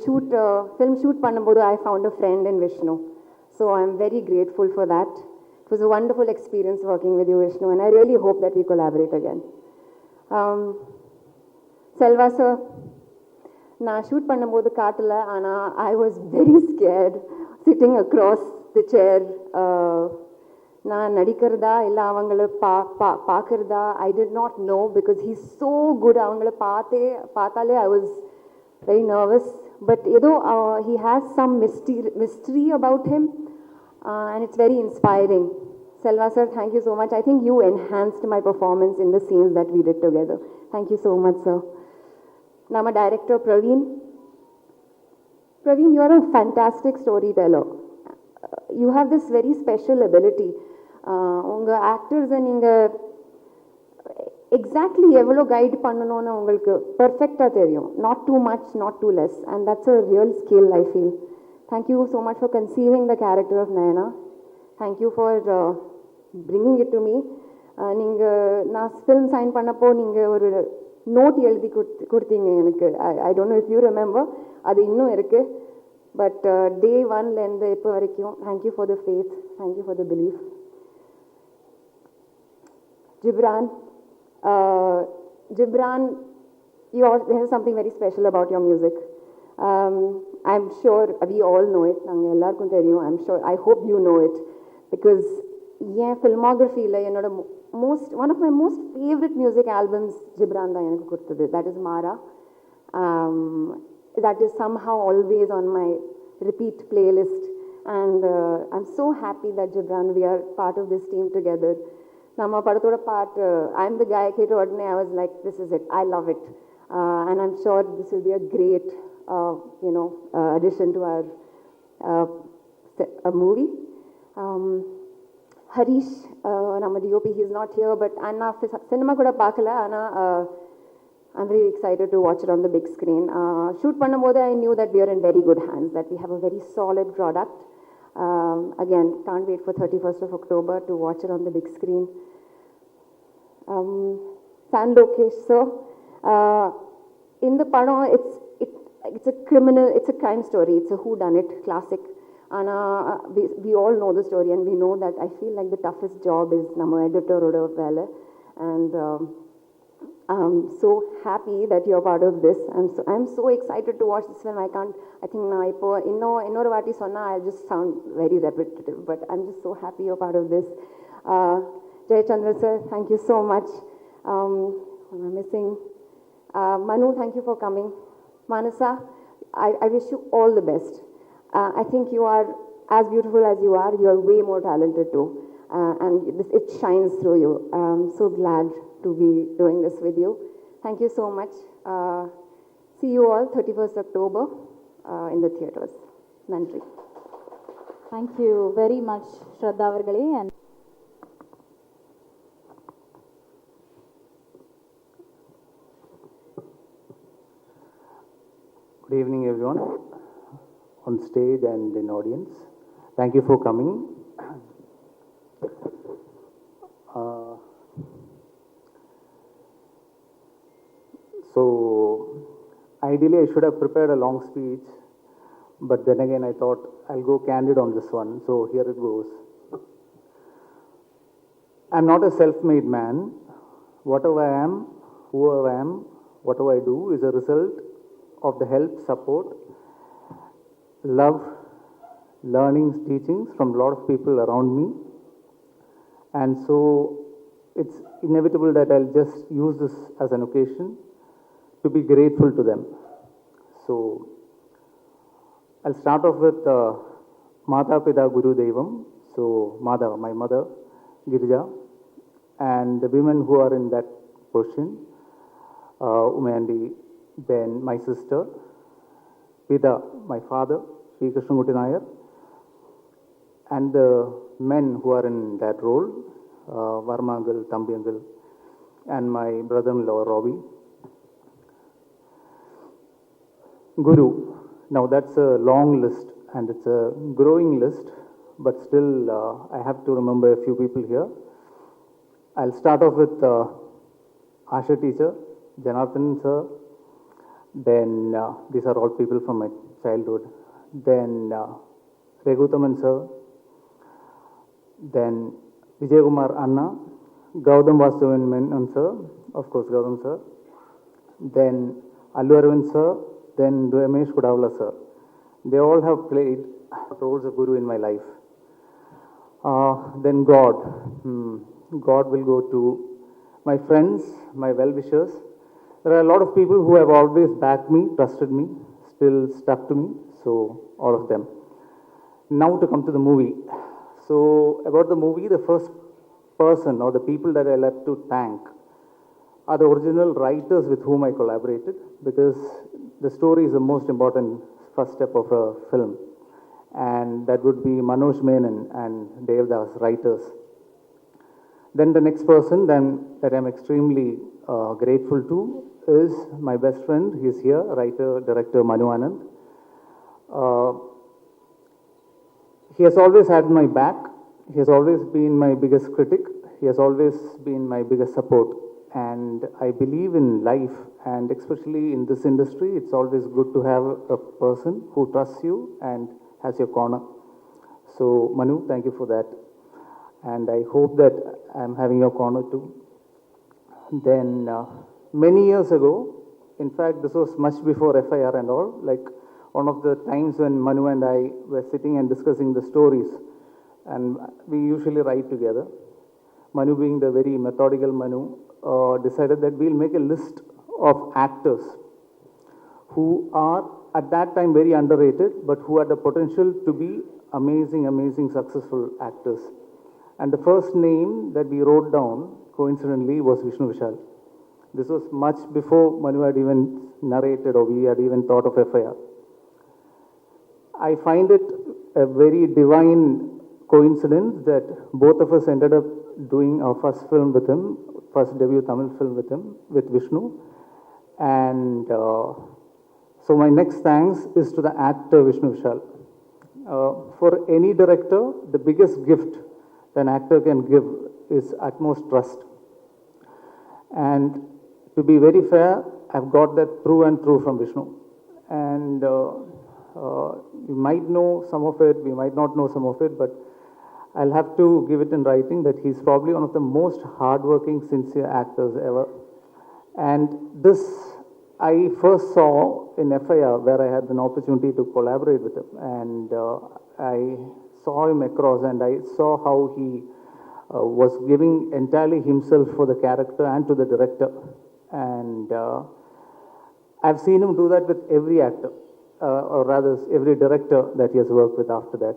[SPEAKER 7] ஃபில்ம் ஷூட் பண்ணும்போது I found a friend in Vishnu. So I am very grateful for that. It was a wonderful experience working with you, Vishnu, and I really hope that we collaborate again. Selva sir, நான் shoot பண்ணும்போது காட்டல, ஆனால் I was very scared sitting across the chair. நான் நடிக்கிறதா இல்லை அவங்கள பார்க்குறதா, I did not know because he's so good. அவங்கள பார்த்தாலே I was very nervous. But ஏதோ he has some mystery about him. And it's very inspiring. Selva sir, thank you so much. I think you enhanced my performance in the scenes that we did together. Thank you so much, sir. Now my director, Praveen. Praveen, you are a fantastic storyteller. You have this very special ability. Unga actors and inga exactly எவ்வளோ guide பண்ணணும்னு உங்களுக்கு பர்ஃபெக்டாக தெரியும். Not too much, not too less. And that's a real skill, I feel. Thank you so much for conceiving the character of Nayana. Thank you for bringing it to me. நான் film sign பண்ணப்போ நீங்கள் ஒரு note எழுதி கொடுத்தீங்க எனக்கு. I don't know if you remember. அது இன்னும் இருக்குது. பட் day 1லேருந்து இப்போ வரைக்கும் thank you for the faith. Thank you for the belief. Gibran, there is something very special about your music. I'm sure we all know it. நாங்கள் எல்லாருக்கும் தெரியும். I'm sure, I hope you know it. Because என் ஃபில்மோகிராஃபியில் என்னோட one of my most favorite music albums Gibran தான் எனக்கு கொடுத்தது. That is Mara. That is somehow always on my repeat playlist. And I'm so happy that Gibran, we are part of this team together. நம்ம படத்தோட பாட்டு I'm the guy கேட்ட உடனே I was like, this is it. I love it. And I'm sure this will be a great addition to our movie. Harish, நம்ம DOP, he's not here, but நான் cinema கூட பார்க்கல, ஆனால் I'm very excited to watch it on the big screen. Shoot பண்ணும்போது I knew that we are in very good hands, that we have a very solid product. Again, can't wait for 31st of October to watch it on the big screen. San Lokesh sir, in the padam, it's a crime story. It's a whodunit classic. And we all know the story, and we know that I feel like the toughest job is nama editor oda vela. And I'm so happy that you're part of this. I'm so excited to watch this film. I think na ipo innoru vaati sonna I'll just sound very repetitive, but I'm just so happy you're part of this. Jay Chandra sir, thank you so much. Am I missing? Manu, thank you for coming. Manasa, I wish you all the best. I think you are as beautiful as you are. You are way more talented too, and it shines through you. I'm so glad to be doing this with you. Thank you so much. See you all 31st October in the theaters. Nandri.
[SPEAKER 3] Thank you very much, Shraddha avargale. And
[SPEAKER 8] good evening, everyone, on stage and in audience. Thank you for coming. So, ideally I should have prepared a long speech, but then again I thought I'll go candid on this one, so here it goes. I'm not a self-made man. Whatever I am, whoever I am, whatever I do is a result of the help, support, love, learnings, teachings from a lot of people around me. And so it's inevitable that I'll just use this as an occasion to be grateful to them. So I'll start off with Mata Pita Guru Devam. So Mata, my mother, Girija, and the women who are in that position, Umayandi, then my sister, Pita, my father, Sri Krishnamurti Nair, and the men who are in that role, Varma uncle, Tambi uncle, and my brother-in-law, Robbie. Guru, now that's a long list and it's a growing list, but still I have to remember a few people here. I'll start off with Asha teacher, Janardhan sir, then these are all people from my childhood, then Regutaman sir, then Vijay Kumar Anna, Gautam Vasudevan Menon sir, of course Gautam sir, then Allu Aravind sir, then Ramesh Kudavla sir. They all have played roles of Guru in my life. Then God. God will go to my friends, my well-wishers. There are a lot of people who have always backed me, trusted me, still stuck to me, so all of them. Now to come to the movie. So about the movie, the first person or the people that I left to thank are the original writers with whom I collaborated, because the story is the most important first step of a film. And that would be Manoj Menon and Devdas, writers. Then the next person that I'm extremely grateful to is my best friend. He's here, writer, director Manu Anand. He has always had my back. He has always been my biggest critic. He has always been my biggest support. And I believe in life, and especially in this industry, it's always good to have a person who trusts you and has your corner. So Manu, thank you for that. And I hope that I'm having your corner too. Then many years ago, in fact, this was much before FIR and all, like one of the times when Manu and I were sitting and discussing the stories, and we usually write together. Manu, being the very methodical Manu, decided that we'll make a list of actors who are at that time very underrated, but who had the potential to be amazing, successful actors. And the first name that we wrote down, coincidentally, was Vishnu Vishal. This was much before Manu had even narrated or we had even thought of FIR. I find it a very divine coincidence that both of us ended up doing our first film with him, first debut Tamil film with him, with Vishnu. And so my next thanks is to the actor Vishnu Vishal. For any director, the biggest gift an actor can give is utmost trust. And to be very fair, I've got that through and through from Vishnu. And you might know some of it, we might not know some of it, but I'll have to give it in writing that he's probably one of the most hardworking, sincere actors ever. And this I first saw in FIR, where I had an opportunity to collaborate with him. And I saw him across and I saw how he was giving entirely himself for the character and to the director. And I've seen him do that with every actor, or rather every director that he has worked with after that.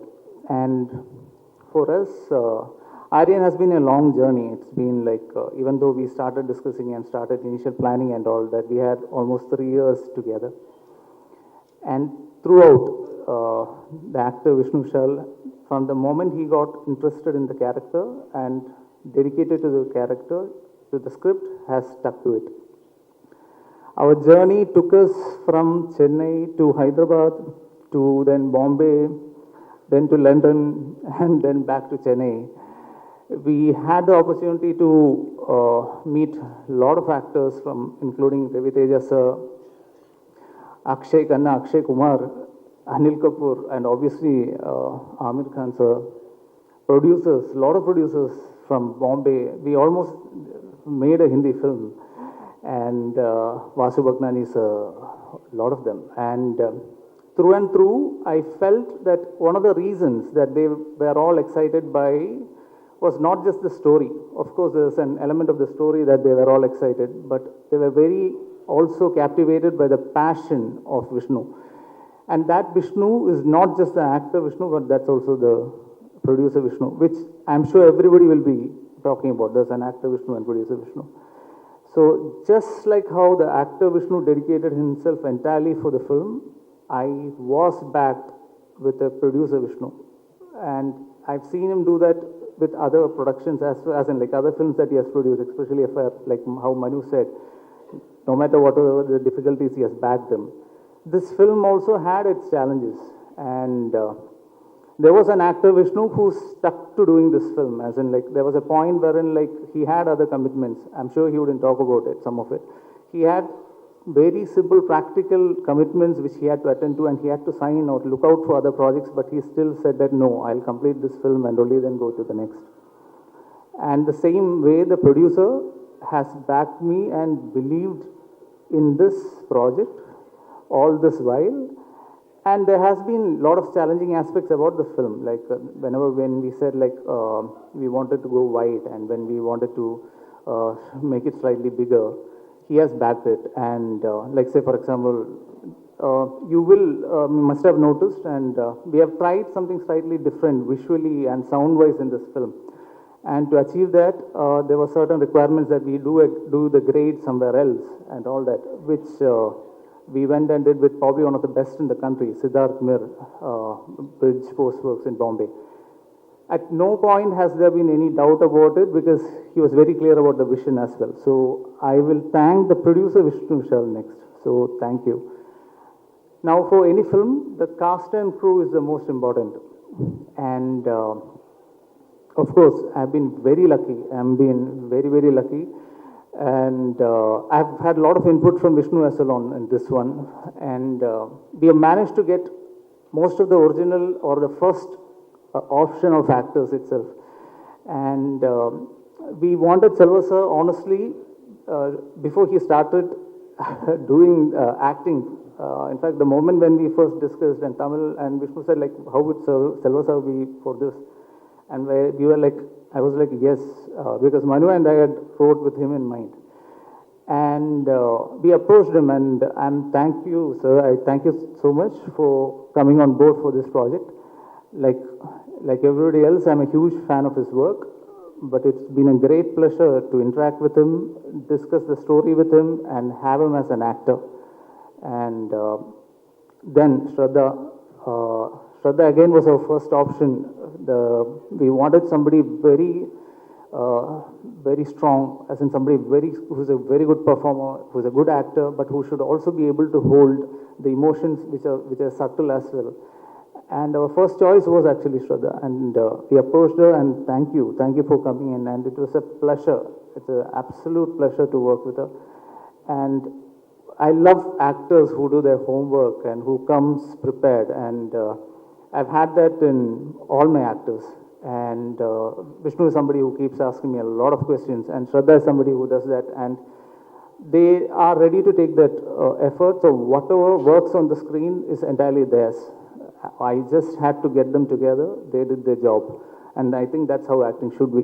[SPEAKER 8] And for us, Aryan has been a long journey. It's been like, even though we started discussing and started initial planning and all that, we had almost 3 years together. And throughout, the actor Vishnu Vishal, from the moment he got interested in the character and dedicated to the character, to the script, has stuck to it. Our journey took us from Chennai to Hyderabad, to then Bombay, then to London, and then back to Chennai. We had the opportunity to meet a lot of actors, from including Ravi Teja sir, Akshay Khanna, Akshay Kumar, Anil Kapoor, and obviously Amir Khan sir. Producers, a lot of producers from Bombay. We almost made a Hindi film, and Vasu Bhagnani is a lot of them. And through and through, I felt that one of the reasons that they were all excited by was not just the story. Of course, there's an element of the story that they were all excited, but they were very also captivated by the passion of Vishnu. And that Vishnu is not just the actor Vishnu, but that's also the producer Vishnu, which I'm sure everybody will be talking about. There's an actor Vishnu and producer Vishnu. So just like how the actor Vishnu dedicated himself entirely for the film, I was backed with the producer Vishnu. And I've seen him do that with other productions as in like other films that he has produced, especially if like how Manu said, no matter whatever the difficulties, he has backed them. This film also had its challenges, and there was an actor Vishnu who stuck to doing this film, as in like there was a point wherein like he had other commitments. I'm sure he wouldn't talk about it, some of it. He had very simple practical commitments which he had to attend to, and he had to sign or look out for other projects, but he still said that no, I'll complete this film and only then go to the next. And the same way the producer has backed me and believed in this project all this while. And there has been a lot of challenging aspects about the film, like when we said like we wanted to go wide, and when we wanted to make it slightly bigger, he has backed it. And like say for example, you must have noticed, and we have tried something slightly different visually and sound-wise in this film. And to achieve that, there were certain requirements that we do the grade somewhere else and all that, which we went and did with probably one of the best in the country, Siddharth Mir, Bridge Postworks in Bombay. At no point has there been any doubt about it, because he was very clear about the vision as well. So I will thank the producer Vishnu Vishal next. So thank you. Now for any film, the cast and crew is the most important. And of course, I've been very lucky. I've been very, very lucky. And I've had a lot of input from Vishnu as well in this one. And we have managed to get most of the original or the first option of actors itself. And we wanted Selva sir, honestly, before he started doing acting. In fact, the moment when we first discussed, and Tamil and Vishnu said, like, how would Selva sir be for this? And we were like, I was like, yes, because Manu and I had wrote with him in mind. And we approached him, and thank you, sir. I thank you so much for coming on board for this project. Like everybody else, I'm a huge fan of his work, but it's been a great pleasure to interact with him, discuss the story with him, and have him as an actor. And then Shraddha again was our first option. We wanted somebody very, very strong, as in somebody who's a very good performer, who's a good actor, but who should also be able to hold the emotions which are subtle as well. And our first choice was actually Shraddha, and we approached her, and thank you for coming in, and it was a pleasure. It's an absolute pleasure to work with her. And I love actors who do their homework and who comes prepared, and I've had that in all my actors. And Vishnu is somebody who keeps asking me a lot of questions, and Shraddha is somebody who does that, and they are ready to take that effort. So whatever works on the screen is entirely theirs. I just had to get them together. They did their job, and I think that's how acting should be.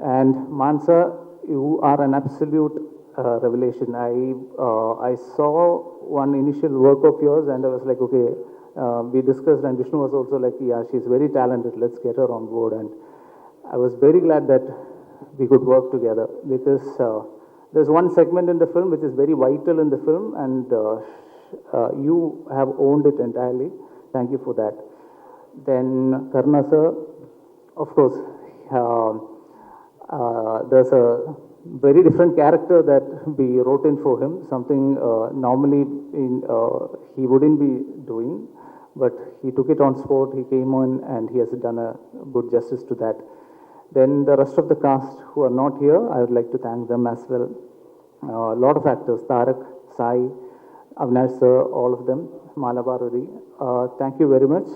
[SPEAKER 8] And Mansa, you are an absolute revelation. I saw one initial work of yours, and I was like, okay, we discussed, and Vishnu was also like, yeah, she's very talented, let's get her on board. And I was very glad that we could work together, because there's one segment in the film which is very vital in the film, and you have owned it entirely. Thank you for that. Then Karna sir, of course, there's a very different character that we wrote in for him, something normally he wouldn't be doing, but he took it on sport, he came on, and he has done a good justice to that. Then the rest of the cast who are not here, I would like to thank them as well. A lot of actors, Tarak, Sai, Avinash sir, all of them, Mala Parvati, thank you very much.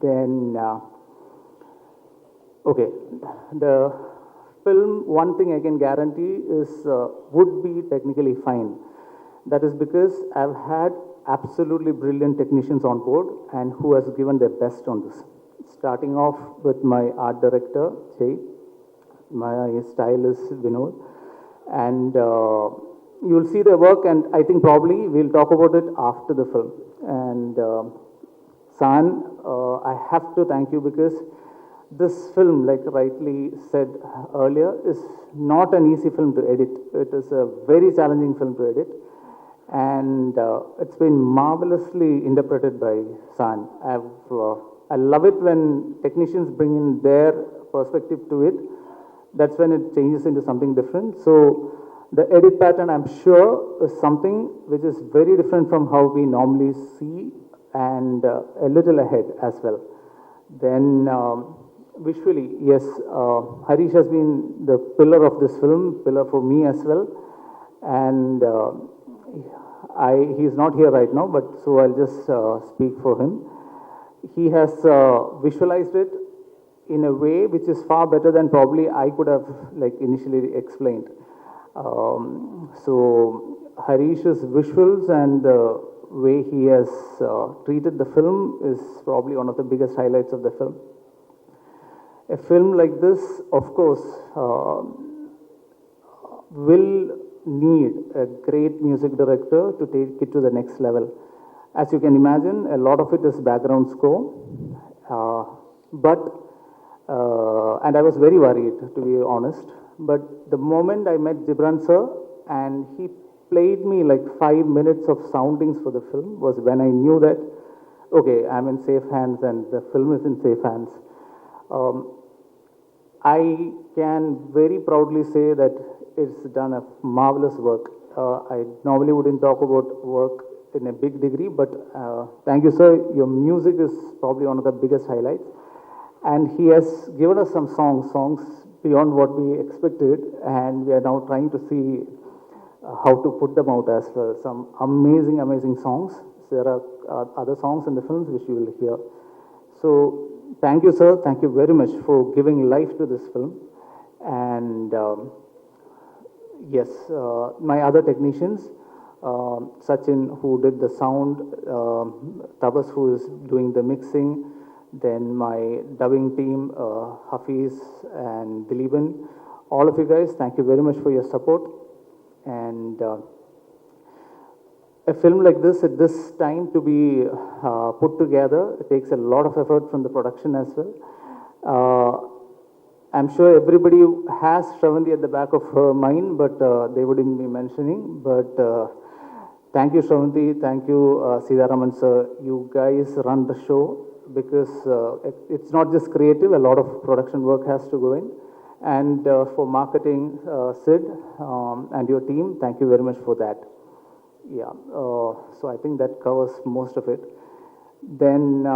[SPEAKER 8] Then, okay, the film, one thing I can guarantee is would be technically fine. That is because I've had absolutely brilliant technicians on board and who has given their best on this. Starting off with my art director, Jay, my stylist, Vinod, and you'll see their work, and I think probably we'll talk about it after the film. And San, I have to thank you because this film, like rightly said earlier, is not an easy film to edit. It is a very challenging film to edit, and it's been marvelously interpreted by San. I love it when technicians bring in their perspective to it. That's when it changes into something different. So the edit pattern, I'm sure, is something which is very different from how we normally see, and a little ahead as well. Then visually, yes, Harish has been the pillar of this film, pillar for me as well. And he's not here right now, but so I'll just speak for him. He has visualized it in a way which is far better than probably I could have like initially explained. So Harish's visuals and the way he has treated the film is probably one of the biggest highlights of the film. A film like this, of course, will need a great music director to take it to the next level. As you can imagine, a lot of it is background score, and I was very worried, to be honest. But the moment I met Gibran sir and he played me like 5 minutes of soundings for the film was when I knew that, okay, I'm in safe hands and the film is in safe hands. I can very proudly say that it's done a marvelous work. I normally wouldn't talk about work in a big degree, but thank you, sir. Your music is probably one of the biggest highlights. And he has given us some songs beyond what we expected, and we are now trying to see how to put them out as well. Some amazing, amazing songs. There are other songs in the films which you will hear. So thank you, sir. Thank you very much for giving life to this film. And yes, my other technicians, Sachin, who did the sound, Tabas, who is doing the mixing, then my dubbing team, Hafiz and Dileeban, all of you guys, thank you very much for your support. And a film like this at this time to be put together, it takes a lot of effort from the production as well. I'm sure everybody has Shravanti at the back of her mind, but they wouldn't be mentioning. But thank you, Shravanti. Thank you, Sitharaman sir. You guys run the show because it's not just creative. A lot of production work has to go in. And for marketing, Sid and your team, thank you very much for that. Yeah, so I think that covers most of it. Then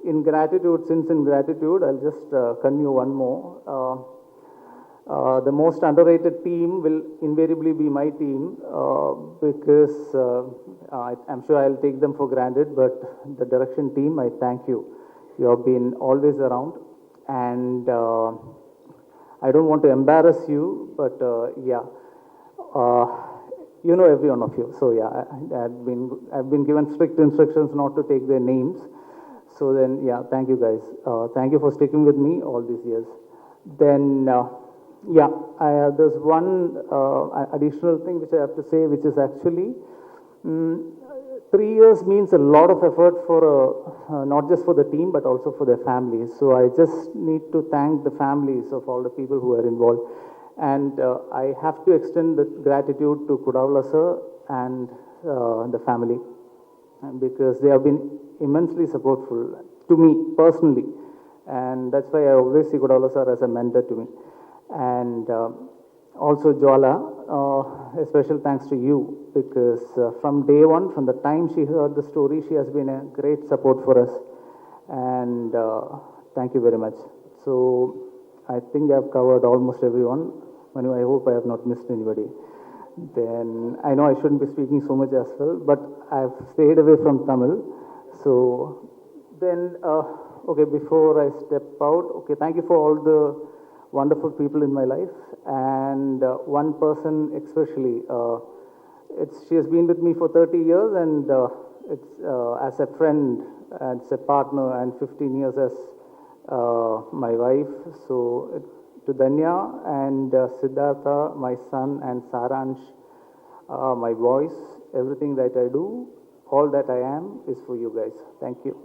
[SPEAKER 8] in gratitude, since in gratitude, I'll just continue one more. The most underrated team will invariably be my team because I'm sure I'll take them for granted, but the direction team, I thank you. You have been always around, and I don't want to embarrass you, but yeah, you know every one of you. So yeah, I've been given strict instructions not to take their names. So then, yeah, thank you guys. Thank you for sticking with me all these years. Then, yeah, there's one additional thing which I have to say, which is actually 3 years means a lot of effort for not just for the team but also for their families. So I just need to thank the families of all the people who are involved, and I have to extend the gratitude to Kudavla sir and the family, because they have been immensely supportful to me personally, and that's why I always see Kudavla sir as a mentor to me. And also Jwala, a special thanks to you, because from day one, from the time she heard the story, she has been a great support for us, and thank you very much. So I think I've covered almost everyone. Manu, I hope I have not missed anybody. Then I know I shouldn't be speaking so much as well, but I've stayed away from Tamil. So then, okay, before I step out, okay, thank you for all the wonderful people in my life, and one person especially. She has been with me for 30 years, and it's as a friend, as a partner, and 15 years as my wife. So to Danya and Siddhartha, my son, and Saransh, my boys, everything that I do, all that I am is for you guys. Thank you.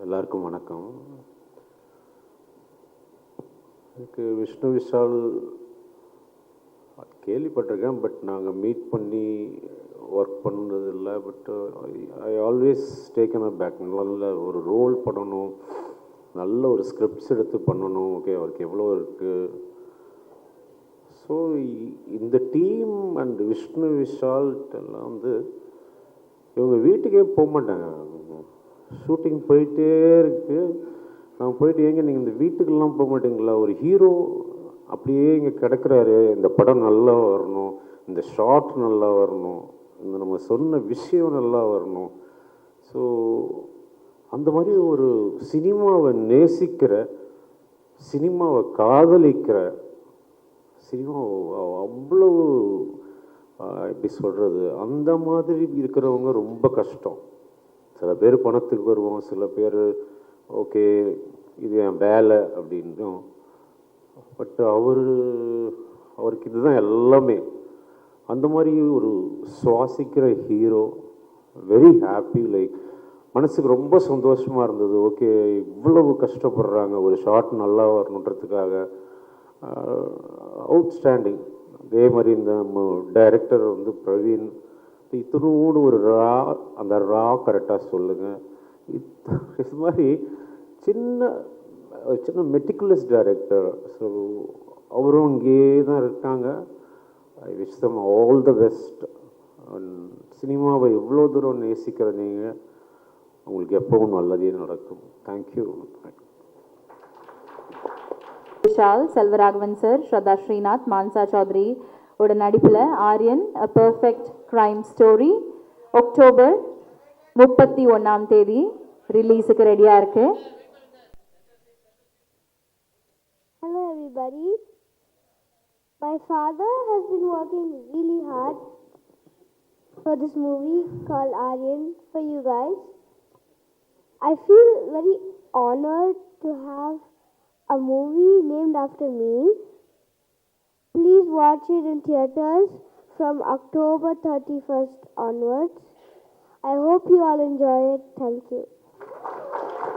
[SPEAKER 9] எல்லாருக்கும் வணக்கம். எனக்கு விஷ்ணு விஷால் கேள்விப்பட்டிருக்கேன், but நாங்கள் meet பண்ணி work பண்ணது இல்லை. But I always taken a back. நல்ல ஒரு ரோல் பண்ணணும், நல்ல ஒரு ஸ்கிரிப்ட்ஸ் எடுத்து பண்ணணும். ஓகே, அவருக்கு எவ்வளோ இருக்குது. ஸோ இந்த டீம் அண்ட் விஷ்ணு விஷால் எல்லாம் வந்து இவங்க வீட்டுக்கே போக மாட்டாங்க. ஷூட்டிங் போயிட்டே இருக்குது. நான் போயிட்டு ஏங்க நீங்கள் இந்த வீட்டுக்கெல்லாம் போக மாட்டீங்களா? ஒரு ஹீரோ அப்படியே இங்கே கிடக்கிறாரு, இந்த படம் நல்லா வரணும், இந்த ஷார்ட் நல்லா வரணும், இந்த நம்ம சொன்ன விஷயம் நல்லா வரணும். ஸோ அந்த மாதிரி ஒரு சினிமாவை நேசிக்கிற, சினிமாவை காதலிக்கிற, சினிமாவை அவ்வளவு எப்படி சொல்கிறது, அந்த மாதிரி இருக்கிறவங்க ரொம்ப கஷ்டம். சில பேர் பணத்துக்கு வருவோம், சில பேர் ஓகே இது என் வேலை அப்படின்னும். பட் அவருக்கு இதுதான் எல்லாமே. அந்த மாதிரி ஒரு சுவாசிக்கிற ஹீரோ. Very happy. லைக் மனசுக்கு ரொம்ப சந்தோஷமாக இருந்தது. ஓகே, இவ்வளவு கஷ்டப்படுறாங்க ஒரு ஷார்ட் நல்லா வரணுன்றதுக்காக. அவுட்ஸ்டாண்டிங். அதே மாதிரி இந்த டைரக்டர் வந்து பிரவீன், இத்தனோடு ஒரு அந்த கரெக்டாக சொல்லுங்கள். இது மாதிரி சின்ன மெட்டிகுலஸ் டைரக்டர். ஸோ அவரும் இங்கே தான் இருக்காங்க. I wish them all the best. சினிமாவை எவ்வளோ தூரம் நேசிக்கிற நீங்கள், உங்களுக்கு எப்பவும் நல்லதே நடக்கும். தேங்க்யூ.
[SPEAKER 3] விஷால், செல்வராகவன் சார், ஸ்ரதா ஸ்ரீநாத், மான்சா சௌத்ரி ஓட நடிப்பில் Aaryan a perfect crime story October 31 ரிலீஸுக்கு ரெடியாக இருக்கு.
[SPEAKER 10] Hello everybody. My father has been working really hard for this movie called Aryan for you guys. I feel very honored to have a movie named after me. Please watch it in theaters from October 31st onwards. I hope you all enjoy it. Thank you.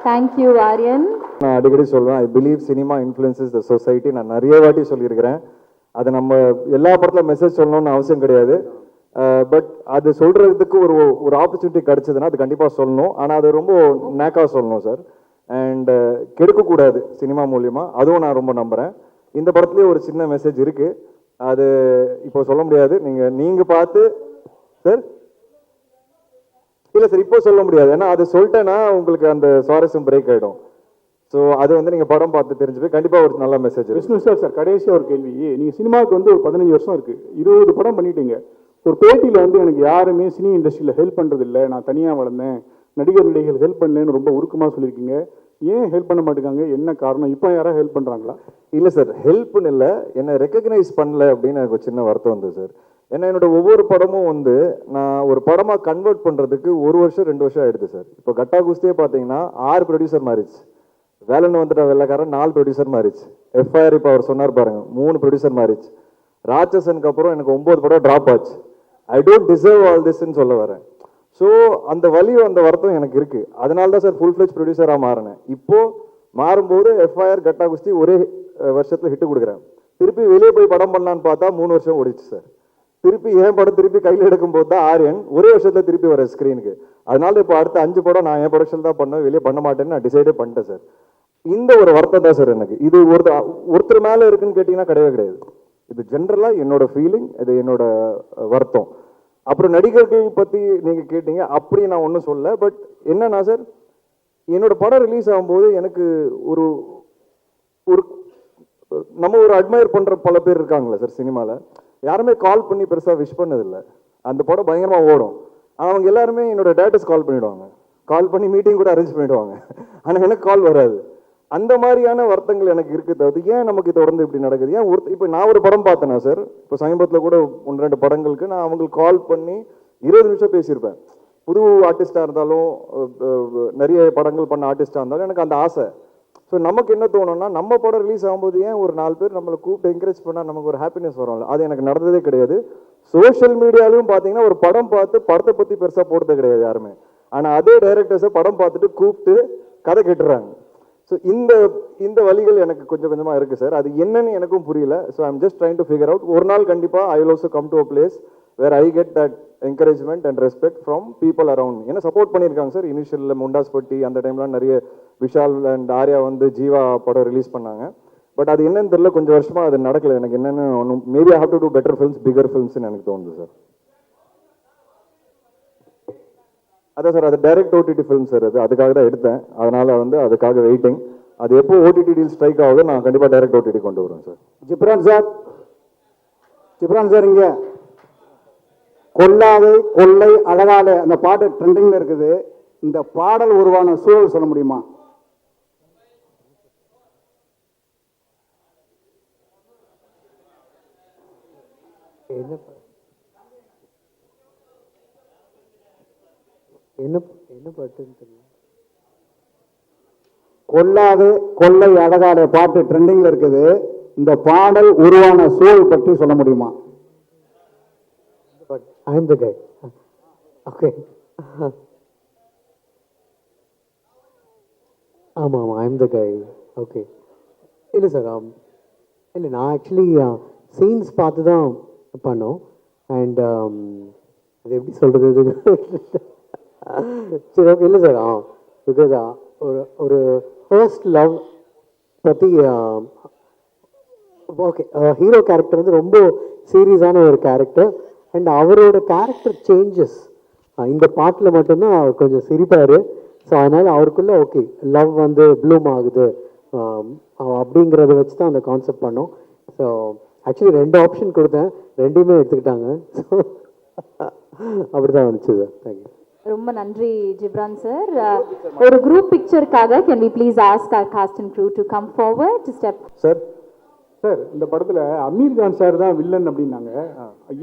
[SPEAKER 3] Thank you Aaryan.
[SPEAKER 11] நான் அடிக்கடி சொல்வேன், I believe cinema influences the society. நான் நிறைய வாட்டி சொல்லியிருக்கிறேன். அதை நம்ம எல்லா படத்தில் மெசேஜ் சொல்லணும்னு அவசியம் கிடையாது. பட் அது சொல்கிறதுக்கு ஒரு ஆப்பர்ச்சுனிட்டி கிடச்சதுன்னா அது கண்டிப்பாக சொல்லணும். ஆனால் அது ரொம்ப நேக்காக சொல்லணும் சார். அண்ட் கெடுக்கக்கூடாது சினிமா மூலியமாக. அதுவும் நான் ரொம்ப நம்புகிறேன். இந்த படத்துலேயே ஒரு சின்ன மெசேஜ் இருக்குது. அது இப்போ சொல்ல முடியாது. நீங்கள் பார்த்து சார், இல்லை சார் இப்போ சொல்ல முடியாது. ஏன்னா அது சொல்லிட்டேன்னா உங்களுக்கு அந்த சுவாரஸ்யம் பிரேக் ஆகிடும். ஸோ அது வந்து நீங்கள் படம் பார்த்து தெரிஞ்சுப்போய் கண்டிப்பாக ஒரு நல்ல மெசேஜ்.
[SPEAKER 1] விஷ்ணு சார், கடைசியாக ஒரு கேள்வி. நீங்கள் சினிமாவுக்கு வந்து ஒரு 15 வருஷம் இருக்குது, 20 படம் பண்ணிட்டீங்க. ஒரு பேட்டியில் வந்து எனக்கு யாருமே சினி இண்டஸ்ட்ரியில் ஹெல்ப் பண்ணுறதில்லை, நான் தனியாக வளர்ந்தேன், நடிகர்கள் ஹெல்ப் பண்ணலன்னு ரொம்ப உருக்கமாக சொல்லியிருக்கீங்க. ஏன் ஹெல்ப் பண்ண மாட்டேங்காங்க? என்ன காரணம்? இப்போ யாராவது ஹெல்ப் பண்ணுறாங்களா?
[SPEAKER 11] இல்லை சார், ஹெல்ப்னு இல்லை, என்னை ரெக்கக்னைஸ் பண்ணல அப்படின்னு எனக்கு ஒரு சின்ன வருத்தம் வந்தது சார். ஏன்னா என்னோட ஒவ்வொரு படமும் வந்து நான் ஒரு படமாக கன்வெர்ட் பண்ணுறதுக்கு 1 வருஷம் 2 வருஷம் ஆயிடுது சார். இப்போ கட்டா குஸ்தியே பார்த்தீங்கன்னா 6 ப்ரொடியூசர் மாறிச்சு. வேலைன்னு வந்துட்ட வெள்ளக்காரன் 4 ப்ரொடியூசர் மாறிச்சு. எஃப்ஐஆர் இப்போ அவர் சொன்னார் பாருங்க, 3 ப்ரொடியூசர் மாறிச்சு. ராட்சசனுக்கு அப்புறம் எனக்கு 9 படம் ட்ராப் ஆச்சு. ஐ டோன்ட் டிசர்வ் ஆல் திஸ்ன்னு சொல்ல வரேன். ஸோ அந்த வலியும் அந்த வருத்தம் எனக்கு இருக்குது. அதனால தான் சார் ஃபுல் ஃப்ளெஜ் ப்ரொடியூசராக மாறினேன். இப்போது மாறும்போது எஃப்ஐஆர் கட்டா குஸ்தி ஒரே வருஷத்தில் ஹிட்டு கொடுக்குறேன். திருப்பி வெளியே போய் படம் பண்ணலான்னு பார்த்தா 3 வருஷம் ஓடிச்சு சார். திருப்பி என் படம் திருப்பி கையில் எடுக்கும்போது தான் ஆரியன் ஒரே வருஷத்தில் திருப்பி வர ஸ்க்ரீனுக்கு. அதனால இப்போ அடுத்த 5 படம் நான் என் ப்ரொடக்ஷன் தான் பண்ணேன், வெளியே பண்ண மாட்டேன்னு நான் டிசைடே பண்ணிட்டேன் சார். இந்த ஒரு வருத்தம் தான் சார் எனக்கு. இது ஒருத்தர் மேலே இருக்குன்னு கேட்டிங்கன்னா கிடையவே கிடையாது. இது ஜென்ரலாக என்னோட ஃபீலிங், இது என்னோட வருத்தம். அப்புறம் நடிகர்கள் பற்றி நீங்கள் கேட்டீங்க, அப்படி நான் ஒன்றும் சொல்ல. பட் என்னன்னா சார், என்னோட படம் ரிலீஸ் ஆகும்போது எனக்கு ஒரு நம்ம ஒரு அட்மையர் பண்ணுற பல பேர் இருக்காங்களே சார் சினிமாவில். யாருமே கால் பண்ணி பெருசாக விஷ் பண்ணதில்லை. அந்த படம் பயங்கரமாக ஓடும். அவங்க எல்லாருமே என்னோட டேரக்டர்ஸ் கால் பண்ணிவிடுவாங்க. கால் பண்ணி மீட்டிங் கூட அரேஞ்ச் பண்ணிடுவாங்க. ஆனால் எனக்கு கால் வராது. அந்த மாதிரியான வருத்தங்கள் எனக்கு இருக்குது. அது ஏன் நமக்கு தொடர்ந்து இப்படி நடக்குது? ஏன் இப்போ நான் ஒரு படம் பார்த்தேன்னா சார், இப்போ சமீபத்தில் கூட 1-2 படங்களுக்கு நான் அவங்களுக்கு கால் பண்ணி 20 நிமிஷம் பேசியிருப்பேன். புது ஆர்டிஸ்டாக இருந்தாலும் நிறைய படங்கள் பண்ண ஆர்டிஸ்டாக இருந்தாலும் எனக்கு அந்த ஆசை. ஸோ நமக்கு என்ன தோணும்னா, நம்ம படம் ரிலீஸ் ஆகும்போது ஏன் ஒரு 4 பேர் நம்மளை கூப்பிட்டு என்கரேஜ் பண்ணால் நமக்கு ஒரு ஹாப்பினஸ் வரும்ல. அது எனக்கு நடந்ததே கிடையாது. சோஷியல் மீடியாலையும் பார்த்தீங்கன்னா ஒரு படம் பார்த்து படத்தை பற்றி பெருசாக போடுறது கிடையாது யாருமே. ஆனால் அதே டைரக்டர்ஸை படம் பார்த்துட்டு கூப்பிட்டு கதை கேட்டுறாங்க. ஸோ இந்த வழிகள் எனக்கு கொஞ்சம் கொஞ்சமாக இருக்குது சார். அது என்னன்னு எனக்கும் புரியல. So I'm just trying to figure out. ஒரு நாள் கண்டிப்பாக I will also come to a place where I get that encouragement and respect from people around. ஏன்னா சப்போர்ட் பண்ணியிருக்காங்க சார். இனிஷியலில் முண்டாஸ்பட்டி அந்த டைம்லாம் நிறைய விஷால் அண்ட் ஆர்யா வந்து ஜீவா படம் ரிலீஸ் பண்ணாங்க. பட் அது என்னன்னு தெரியல, கொஞ்சம் வருஷமாக அது நடக்கல. எனக்கு என்னென்னு ஒன்றும் maybe I have to do better films, bigger ஃபில்ம்ஸ்னு எனக்கு தோணுது சார். அதான் சார், அது டைரக்ட் ஓடிடி ஃபிலிம் சார். அதுக்காக தான் எடுத்தேன். அதனால வந்து அதுக்காக வெயிட்டிங். அது எப்போ ஓடிடி டீல் ஸ்ட்ரைக் ஆகுது நான் கண்டிப்பாக டைரக்ட் ஓடிடி கொண்டு வருவேன் சார்.
[SPEAKER 12] ஜிப்ரான் சார் இங்கே கொல்லாதை கொள்ளை அழகாலே அந்த பாட்டு ட்ரெண்டிங்கில் இருக்குது. இந்த பாடல் உருவான சூழல் சொல்ல முடியுமா?
[SPEAKER 4] என்ன பாட்டுன்னு தெரியல.
[SPEAKER 12] கொல்லாது கொள்ளை அழகாலே பாட்டு ட்ரெண்டிங்ல இருக்குது. இந்த பாடல் உருவான சூழல் பற்றி சொல்ல முடியுமா?
[SPEAKER 4] I am the guy. Okay. ஆமாம் I am the guy. Okay. இல்லை சார், இல்லை நான் ஆக்சுவலி சீன்ஸ் பார்த்து தான் பண்ணோம். அண்ட் அது எப்படி சொல்கிறது? சரி ஓகே. இல்லை சார், பிகாஸ் ஒரு ஃபர்ஸ்ட் லவ் பற்றி ஓகே. ஹீரோ கேரக்டர் வந்து ரொம்ப சீரியஸான ஒரு கேரக்டர். அண்ட் அவரோட கேரக்டர் சேஞ்சஸ் இந்த பாட்டில் மட்டும்தான் அவர் கொஞ்சம் சிரிப்பார். ஸோ அதனால் அவருக்குள்ளே ஓகே லவ் வந்து ப்ளூம் ஆகுது அப்படிங்கிறத வச்சு தான் அந்த கான்செப்ட் பண்ணோம். ஸோ ஆக்சுவலி 2 ஆப்ஷன் கொடுத்தேன், 2மே எடுத்துக்கிட்டாங்க. ஸோ அப்படி தான் வந்துச்சு சார். தேங்க்யூ.
[SPEAKER 3] ரொம்ப நன்றி ஜிப்ரான் சார். ஒரு குரூப் பிக்சருக்காக can we please ask our cast and crew to come forward to step.
[SPEAKER 12] Sir இந்த படத்தில் அமீர் கான் சார் தான் வில்லன் அப்படின்னாங்க.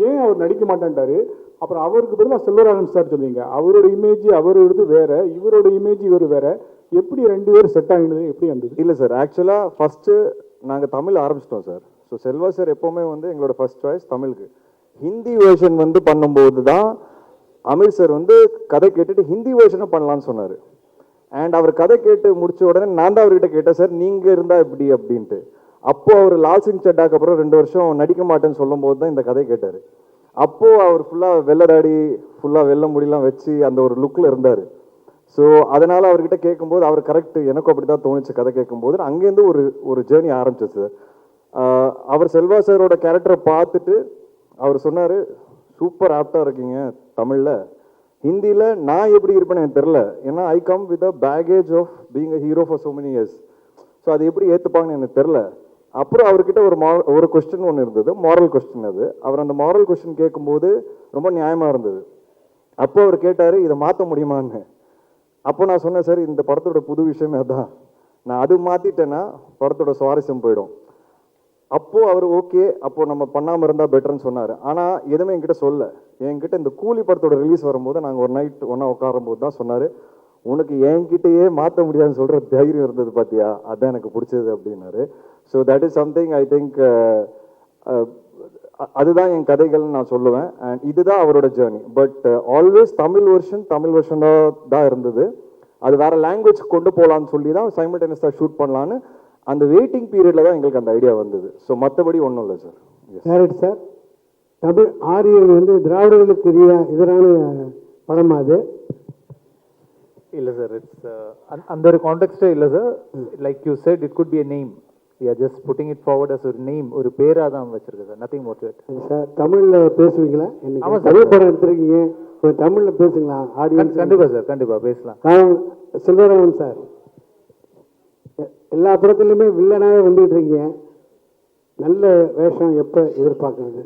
[SPEAKER 12] ஏன் அவர் நடிக்க மாட்டேன்ட்டாரு? அப்புறம் அவருக்கு பதிலாக செல்வராகவன் சார் சொல்லுவீங்க. அவரோட இமேஜ் அவர் எடுத்து வேற, இவரோட இமேஜ் இவர் வேற. எப்படி 2 பேரும் செட் ஆகினது? எப்படி வந்தது?
[SPEAKER 11] இல்லை சார், ஆக்சுவலாக ஃபஸ்ட்டு நாங்கள் தமிழ் ஆரம்பிச்சிட்டோம் சார். ஸோ செல்வா சார் எப்போவுமே வந்து எங்களோட ஃபர்ஸ்ட் சாய்ஸ் தமிழுக்கு. ஹிந்தி வேர்ஷன் வந்து பண்ணும்போது தான் அமீர் சார் வந்து கதை கேட்டுட்டு ஹிந்தி வேர்ஷனும் பண்ணலான்னு சொன்னார். அண்ட் அவர் கதை கேட்டு முடிச்ச உடனே நான் தான் அவர்கிட்ட கேட்டேன், சார் நீங்கள் இருந்தால் எப்படி அப்படின்ட்டு. அப்போது அவர் லால் சிங் சட்டாக்கு அப்புறம் 2 வருஷம் நடிக்க மாட்டேன்னு சொல்லும் போது தான் இந்த கதை கேட்டார். அப்போது அவர் ஃபுல்லாக வெள்ளை தாடி, ஃபுல்லாக வெள்ளை முடியெல்லாம் வச்சு அந்த ஒரு லுக்கில் இருந்தார். ஸோ அதனால் அவர்கிட்ட கேட்கும்போது அவர் கரெக்ட், எனக்கும் அப்படி தான் தோணுச்சு கதை கேட்கும்போது. அங்கேருந்து ஒரு ஜேர்னி ஆரம்பிச்சிச்சு சார். அவர் செல்வா சாரோட கேரக்டரை பார்த்துட்டு அவர் சொன்னார், சூப்பர் ஆப்டாக இருக்கீங்க தமிழில், ஹிந்தியில் நான் எப்படி இருப்பேன்னு எனக்கு தெரில. ஏன்னா I come with a baggage of being a hero for so many years. ஸோ அது எப்படி ஏற்றுப்பாங்கன்னு எனக்கு தெரில. அப்புறம் அவர்கிட்ட ஒரு கொஸ்டின் ஒன்று இருந்தது, மாரல் கொஸ்டின். அது அவர் அந்த மாரல் கொஸ்டின் கேட்கும்போது ரொம்ப நியாயமாக இருந்தது. அப்போ அவர் கேட்டார், இதை மாற்ற முடியுமான்னு. அப்போ நான் சொன்னேன், சார் இந்த படத்தோட புது விஷயமே அதான், நான் அது மாற்றிட்டேன்னா படத்தோட சுவாரஸ்யம் போயிடும். அப்போது அவர் ஓகே, அப்போது நம்ம பண்ணாமல் இருந்தால் பெட்டர்னு சொன்னார். ஆனால் எதுவுமே என்கிட்ட சொல்ல. என்கிட்ட இந்த கூலி படத்தோட ரிலீஸ் வரும்போது நாங்கள் ஒரு நைட் ஒன்றா உட்காரும்போது தான் சொன்னார், உனக்கு என்கிட்டயே மாற்ற முடியாதுன்னு சொல்கிற தைரியம் இருந்தது பார்த்தியா, அதுதான் எனக்கு பிடிச்சது அப்படின்னாரு. So that is something I think அதுதான் என் கதைகள்னு நான் சொல்லுவேன். அண்ட் இதுதான் அவரோட ஜேர்னி. பட் ஆல்வேஸ் தமிழ் வெர்ஷனாக தான் இருந்தது. அது வேறு லாங்குவேஜ் கொண்டு போகலான்னு சொல்லி தான் சைமல்டேனியஸாக ஷூட் பண்ணலான்னு அந்த வெயிட்டிங் பீரியடில் தான் எங்களுக்கு அந்த ஐடியா வந்தது. ஸோ மற்றபடி ஒன்றும் இல்லை sir.
[SPEAKER 12] Correct sir. Tamil Aryan வந்து திராவிடர்களுக்கு எதிரான படமா அது?
[SPEAKER 8] இல்லை சார், இட்ஸ் அந்த ஒரு கான்டெக்ஸ்டே இல்லை sir. Like you said, it could be a name. We are just putting it forward as a name. ஒரு பேராக தான் வச்சிருக்கு sir, nothing more to it.
[SPEAKER 12] Sir தமிழில் பேசுவீங்களா?
[SPEAKER 8] ஆமாம் சார்,
[SPEAKER 12] தமிழ் படம் எடுத்திருக்கீங்க, ஒரு தமிழில் பேசுங்களா ஆடியன்ஸ்?
[SPEAKER 8] கண்டிப்பாக சார், கண்டிப்பாக பேசலாம்.
[SPEAKER 12] செல்வராகவன் சார், எல்லா படத்துலையுமே வில்லனாகவே வந்துகிட்டு இருக்கீங்க. நல்ல வேஷம் எப்போ எதிர்பார்க்கறது?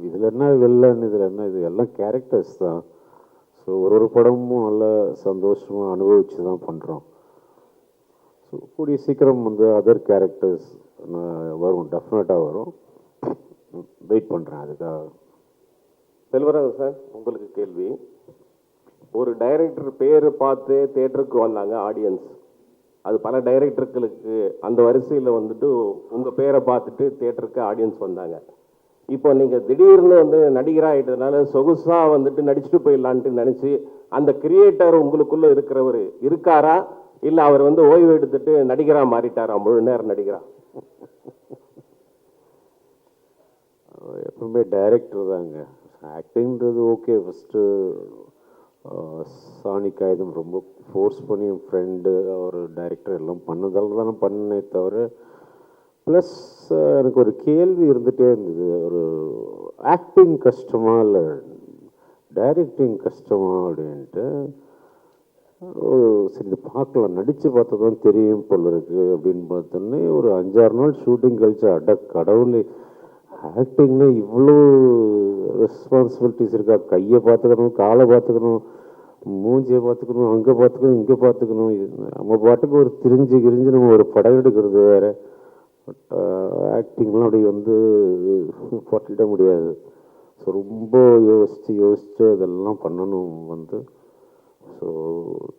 [SPEAKER 9] இதில் என்ன வில்லன், இதில் என்ன, இது எல்லாம் கேரக்டர்ஸ் தான். ஸோ ஒரு படமும் நல்ல சந்தோஷமாக அனுபவித்து தான் பண்ணுறோம். ஸோ கூடிய சீக்கிரம் வந்து அதர் கேரக்டர்ஸ் வரும், டெஃபினட்டாக வரும். வெயிட் பண்ணுறேன் அதுக்காக.
[SPEAKER 13] செல்வராஜ் சார், உங்களுக்கு கேள்வி. ஒரு டைரக்டர் பேரை பார்த்து தேட்டருக்கு வந்தாங்க ஆடியன்ஸ். அது பல டைரக்டர்களுக்கு அந்த வரிசையில் வந்துட்டு உங்கள் பேரை பார்த்துட்டு தேட்டருக்கு ஆடியன்ஸ் வந்தாங்க. இப்போ நீங்கள் திடீர்னு வந்து நடிகராகிட்டதுனால சொகுசாக வந்துட்டு நடிச்சுட்டு போயிடலான்ட்டு நினச்சி அந்த கிரியேட்டர் உங்களுக்குள்ளே இருக்கிறவர் இருக்காரா, இல்லை அவர் வந்து ஓய்வு எடுத்துட்டு நடிகராக மாறிட்டாரா, முழு நேரம் நடிகரா?
[SPEAKER 9] எப்பவுமே டைரக்டர் தாங்க. ஆக்டிங்கிறது ஓகே. ஃபஸ்ட்டு சாணிக்காயுதம் ரொம்ப ஃபோர்ஸ் பண்ணி என் ஃப்ரெண்டு ஒரு டைரக்டர் எல்லாம் பண்ணதால தானே பண்ணே தவிர, ப்ளஸ் எனக்கு ஒரு கேள்வி இருந்துகிட்டே இருந்தது. ஒரு ஆக்டிங் கஷ்டமா இல்லை டைரக்டிங் கஷ்டமா அப்படின்ட்டு. சரி இது பார்க்கலாம், நடித்து பார்த்தா தான் தெரியும் போல இருக்குது அப்படின்னு பார்த்தோன்னே ஒரு 5-6 நாள் ஷூட்டிங் கழிச்சு அட கடவுளே, ஆக்டிங்னா இவ்வளோ ரெஸ்பான்சிபிலிட்டிஸ் இருக்கா? கையை பார்த்துக்கணும், காலை பார்த்துக்கணும், மூஞ்சியை பார்த்துக்கணும், அங்கே பார்த்துக்கணும், இங்கே பார்த்துக்கணும். நம்ம பாட்டுக்கு ஒரு கிரிஞ்சு நம்ம ஒரு படம் எடுக்கிறது வேறு. பட் ஆக்டிங்லாம் அப்படி வந்து போட்டிட முடியாது. ஸோ ரொம்ப யோசித்து இதெல்லாம் பண்ணணும் வந்து. ஸோ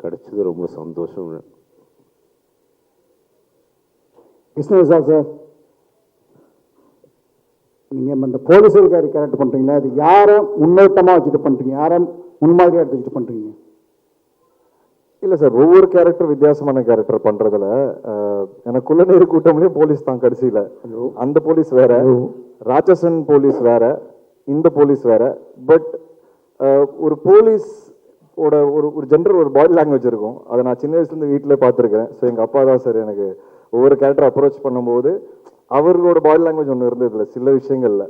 [SPEAKER 9] கிடைச்சது ரொம்ப சந்தோஷம்.
[SPEAKER 12] கிருஷ்ணவிசால் சார், நீங்கள் இந்த போலீஸ் அதிகாரி கேரக்டர் பண்ணுறீங்களா, அது யாரை முன்னோட்டமாக வச்சுட்டு பண்ணுறீங்க, யாரை முன்மாதிரியாக எடுத்து வச்சுட்டு பண்ணுறீங்க?
[SPEAKER 11] இல்லை சார், ஒவ்வொரு கேரக்டர் வித்தியாசமான கேரக்டர் பண்ணுறதுல எனக்குள்ள நேரு கூட்டம்லேயே போலீஸ் தான் கடைசியில். அந்த போலீஸ் வேற, ராட்சசன் போலீஸ் வேற, இந்த போலீஸ் வேற. பட் ஒரு போலீஸ் ஒரு ஜென்ரல் ஒரு பாடி லாங்குவேஜ் இருக்கும். அதை நான் சின்ன வயசுலேருந்து வீட்டிலே பார்த்துருக்கேன். ஸோ எங்கள் அப்பா தான் சார் எனக்கு ஒவ்வொரு கேரக்டர் அப்ரோச் பண்ணும்போது அவர்களோட பாடி லாங்குவேஜ் ஒன்று இருந்ததில்ல சில விஷயங்களில்.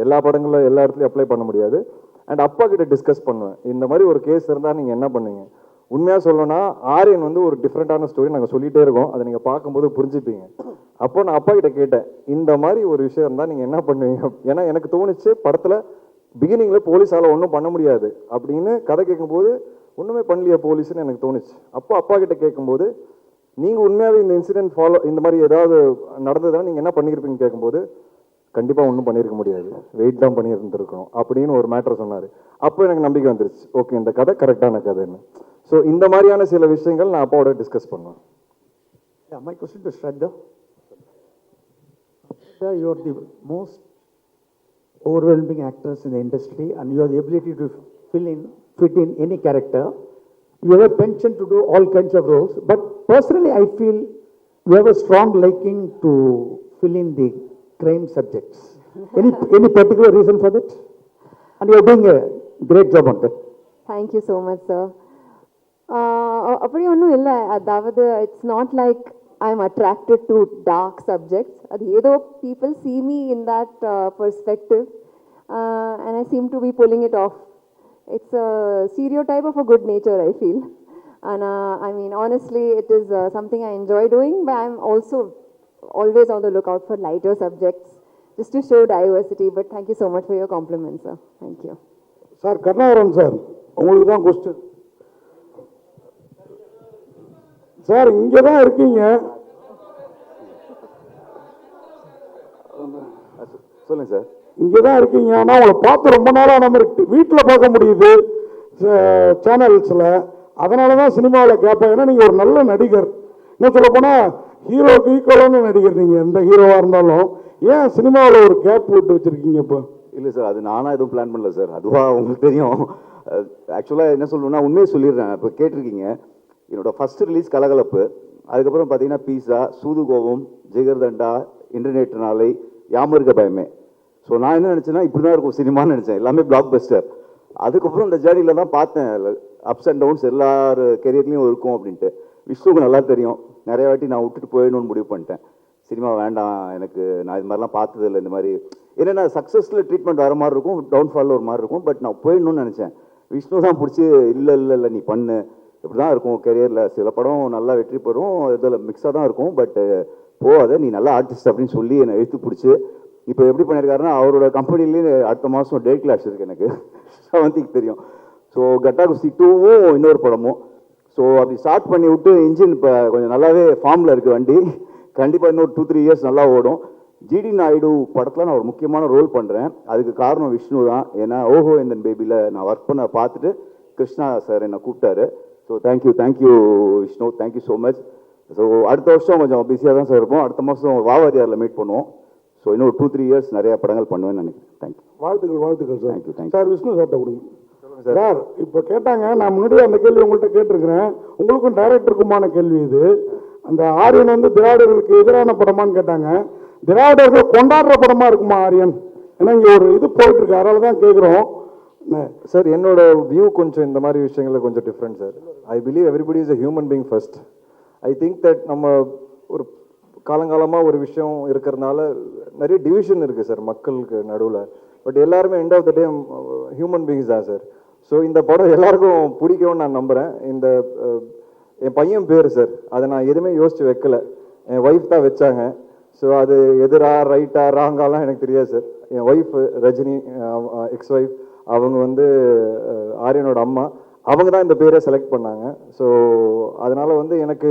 [SPEAKER 11] எல்லா படங்களில் எல்லா இடத்துலையும் அப்ளை பண்ண முடியாது. அண்ட் அப்பா கிட்ட டிஸ்கஸ் பண்ணுவேன், இந்த மாதிரி ஒரு கேஸ் இருந்தால் நீங்கள் என்ன பண்ணுவீங்க. உண்மையாக சொல்லணும்னா ஆரியன் வந்து ஒரு டிஃப்ரெண்ட்டான ஸ்டோரி நாங்கள் சொல்லிகிட்டே இருக்கோம், அதை நீங்கள் பார்க்கும்போது புரிஞ்சுப்பீங்க. அப்போ நான் அப்பா கிட்ட கேட்டேன், இந்த மாதிரி ஒரு விஷயம் இருந்தால் நீங்கள் என்ன பண்ணுவீங்க. ஏன்னா எனக்கு தோணுச்சு படத்தில் பிகினிங்கில் போலீஸால் ஒன்றும் பண்ண முடியாது அப்படின்னு கதை கேட்கும்போது ஒன்றுமே பண்ணலையா போலீஸ்ன்னு எனக்கு தோணுச்சு. அப்போ அப்பா கிட்ட கேட்கும்போது நீங்கள் உண்மையாகவே இந்த இன்சிடென்ட் இந்த மாதிரி ஏதாவது நடந்ததுன்னா நீங்கள் என்ன பண்ணியிருப்பீங்கன்னு கேட்கும்போது கண்டிப்பாக ஒன்றும் பண்ணியிருக்க முடியாது, வெயிட் தான் பண்ணியிருந்துருக்கணும் அப்படின்னு ஒரு மேட்டர் சொன்னார். அப்போ எனக்கு நம்பிக்கை வந்துருச்சு, ஓகே இந்த கதை கரெக்டான கதைன்னு. ஸோ இந்த மாதிரியான சில விஷயங்கள் நான் அப்பாவோட டிஸ்கஸ் பண்ணுவேன்.
[SPEAKER 14] My question to Shraddha. Shraddha, you are the most overwhelming actress in the industry and you have the ability to fit in any character. You have a penchant to do all kinds of roles, but personally I feel you have a strong liking to fill in the crime subjects. Any particular reason for that? And you are doing a great job on that.
[SPEAKER 7] Thank you so much, sir. அப்படி ஒன்றும் இல்லை. அதாவது it's not like I am attracted to dark subjects. அது ஏதோ people see me in that perspective and I seem to be pulling it off. It's a stereotype of a good nature, I feel. And I mean, honestly, it is something I enjoy doing, but I'm also always on the lookout for lighter subjects just to show diversity. But thank you so much for your compliments, sir. Thank you.
[SPEAKER 12] Sir Karunakaran sir, உங்களுக்கு தான் question. Sir இங்கே தான் இருக்கீங்க.
[SPEAKER 6] சொல்லுங்க sir.
[SPEAKER 12] இங்கே தான் இருக்கீங்க, ஆனால் உங்களை பார்த்து ரொம்ப நாளாக நம்ம வீட்டில் பார்க்க முடியுது சேனல்ஸில். அதனால தான் சினிமாவில் கேட்பேன். ஏன்னா நீங்கள் ஒரு நல்ல நடிகர். என்ன சொல்ல போனால் ஹீரோக்கு ஈக்குவலான நடிகர் நீங்கள், எந்த ஹீரோவாக இருந்தாலும். ஏன் சினிமாவில் ஒரு கேப் விட்டு வச்சுருக்கீங்க இப்போ?
[SPEAKER 6] இல்லை சார், அது நானாக எதுவும் பிளான் பண்ணல சார், அதுவாக உங்களுக்கு தெரியும். ஆக்சுவலாக என்ன சொல்லணும்னா உண்மையை சொல்லிடுறேன். இப்போ கேட்டிருக்கீங்க, என்னோட ஃபஸ்ட் ரிலீஸ் கலகலப்பு, அதுக்கப்புறம் பார்த்தீங்கன்னா பீஸா, சூதுகோபம், ஜிகர்தண்டா, இன்டர்நெட் நாளை, யாமருக்க பயமே. ஸோ நான் என்ன நினச்சேன்னா இப்படி தான் இருக்கும் சினிமான்னு நினச்சேன், எல்லாமே பிளாக் பஸ்டர். அதுக்கப்புறம் இந்த ஜேர்னியில் தான் பார்த்தேன் அப்ஸ் அண்ட் டவுன்ஸ் எல்லார் கெரியர்லேயும் இருக்கும் அப்படின்ட்டு. விஷ்ணுவுக்கு நல்லா தெரியும், நிறைய வாட்டி நான் விட்டுட்டு போயிடணும்னு முடிவு பண்ணிட்டேன். சினிமா வேண்டாம் எனக்கு, நான் இது மாதிரிலாம் பார்த்ததில்லை. இந்த மாதிரி என்னென்னா சக்ஸஸில் ட்ரீட்மெண்ட் வர மாதிரி இருக்கும், டவுன்ஃபாலில் ஒரு மாதிரி இருக்கும். பட் நான் போயிடணும்னு நினச்சேன். விஷ்ணு தான் பிடிச்சி இல்லை நீ பண்ணு, இப்படி தான் இருக்கும் கெரியரில், சில படம் நல்லா வெற்றி பெறும், இதில் மிக்ஸாக தான் இருக்கும், பட் போகாத, நீ நல்லா ஆர்டிஸ்ட் அப்படின்னு சொல்லி என்னை எழுத்து பிடிச்சி இப்போ எப்படி பண்ணியிருக்காருன்னா அவரோட கம்பெனிலேயே அடுத்த மாதம் டேட் கிளாஸ் இருக்குது எனக்கு, 7th தெரியும். ஸோ கட்டா குஸ்தி 2வும் இன்னொரு படமும். ஸோ அப்படி ஸ்டார்ட் பண்ணி விட்டு இன்ஜின் இப்போ கொஞ்சம் நல்லாவே ஃபார்மில் இருக்குது வண்டி. கண்டிப்பாக இன்னொரு 2-3 இயர்ஸ் நல்லா ஓடும். ஜிடி நாயுடு படத்தில் நான் ஒரு முக்கியமான ரோல் பண்ணுறேன். அதுக்கு காரணம் விஷ்ணு தான். ஏன்னா ஓஹோ இந்தன் பேபியில் நான் ஒர்க் பண்ண பார்த்துட்டு கிருஷ்ணா சார் என்னை கூப்பிட்டாரு. So thank you Vishnu, thank you so much. So அடுத்த வருஷம் கொஞ்சம் பிஸியாக தான் சார் இருப்போம். அடுத்த மாதம் வாவாரியாரில் மீட் பண்ணுவோம். ஸோ இன்னும் 2-3 இயர்ஸ் நிறைய படங்கள் பண்ணுவேன்னு நினைக்கிறேன். தேங்க்யூ.
[SPEAKER 12] வாழ்த்துக்கள் சார்.
[SPEAKER 6] தேங்க்யூ.
[SPEAKER 12] சார் விஷ்ணு சார்ட்ட கொடுங்க சார். இப்போ கேட்டாங்க, நான் முன்னாடியே அந்த கேள்வி உங்கள்கிட்ட கேட்டிருக்கிறேன். உங்களுக்கும் டைரக்டருக்குமான கேள்வி இது. அந்த ஆரியன் வந்து திராவிடர்களுக்கு எதிரான படமான்னு கேட்டாங்க. திராவிடர்கள் கொண்டாடுற படமா இருக்குமா ஆரியன்? ஏன்னா இங்கே ஒரு இது போயிட்டு இருக்கு, அதனால தான் கேட்குறோம்
[SPEAKER 11] சார். என்னோட வியூ கொஞ்சம் இந்த மாதிரி விஷயங்களில் கொஞ்சம் different sir. I believe everybody is a human being first. I think that நம்ம ஒரு காலங்காலமாக ஒரு விஷயம் இருக்கிறதுனால நிறைய டிவிஷன் இருக்குது சார் மக்களுக்கு நடுவில். பட் எல்லாருமே end of the day human beings தான் சார். ஸோ இந்த படம் எல்லாருக்கும் பிடிக்கும்னு நான் நம்புகிறேன். என் பையன் பேர் சார், அதை நான் எதுவுமே யோசிச்சு வைக்கல, என் ஒய்ஃப் தான் வச்சாங்க. ஸோ அது எதிரா ரைட்டா ராங்காலாம் எனக்கு தெரியாது சார். என் ஒய்ஃப் ரஜினி, எக்ஸ் ஒய்ஃப், அவங்க வந்து ஆரியனோட அம்மா, அவங்க தான் இந்த பேரை செலக்ட் பண்ணாங்க. ஸோ அதனால வந்து எனக்கு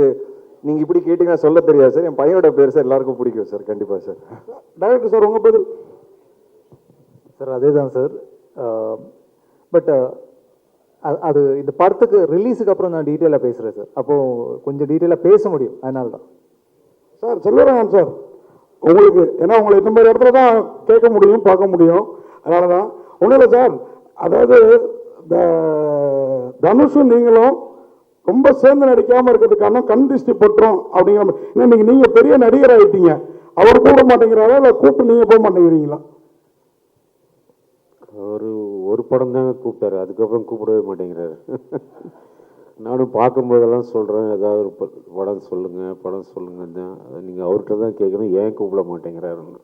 [SPEAKER 11] நீங்கள் இப்படி கேட்டிங்கன்னா சொல்ல தெரியாது சார். என் பையனோட பேர் சார் எல்லாருக்கும் பிடிக்கும் சார். கண்டிப்பாக சார்.
[SPEAKER 12] டைரக்டர் சார் உங்கள் பதில்
[SPEAKER 8] சார் அதே தான் சார். பட் அது இந்த படத்துக்கு ரிலீஸுக்கு அப்புறம் நான் டீட்டெயிலாக பேசுகிறேன் சார். அப்போது கொஞ்சம் டீட்டெயிலாக பேச முடியும், அதனால தான்
[SPEAKER 12] சார். செல்வராகவன் சார், உங்களுக்கு ஏன்னா உங்களை இந்த மாதிரி இடத்துல தான் கேட்க முடியும், பார்க்க முடியும், அதனால தான். ஒன்றும் இல்லை சார், அதாவது தனுஷும் நீங்களும் ரொம்ப சேர்ந்து நடிக்காமல் இருக்கிறதுக்கான கண் திருஷ்டி பட்டுரும் அப்படிங்கிற மாதிரி. ஏன்னா நீங்கள் பெரிய நடிகர் ஆகிட்டீங்க, அவர் கூட மாட்டேங்கிறாரா இல்லை கூப்பிட்டு நீங்கள் போக மாட்டேங்கிறீங்களா?
[SPEAKER 9] ஒரு படம் தாங்க கூப்பிட்டாரு, அதுக்கப்புறம் கூப்பிடவே மாட்டேங்கிறாரு. நானும் பார்க்கும்போதெல்லாம் சொல்கிறேன், ஏதாவது ஒரு படம் சொல்லுங்க தான். அதை நீங்கள் அவர்கிட்ட தான் கேட்கணும், ஏன் கூப்பிட மாட்டேங்கிறாருன்னு.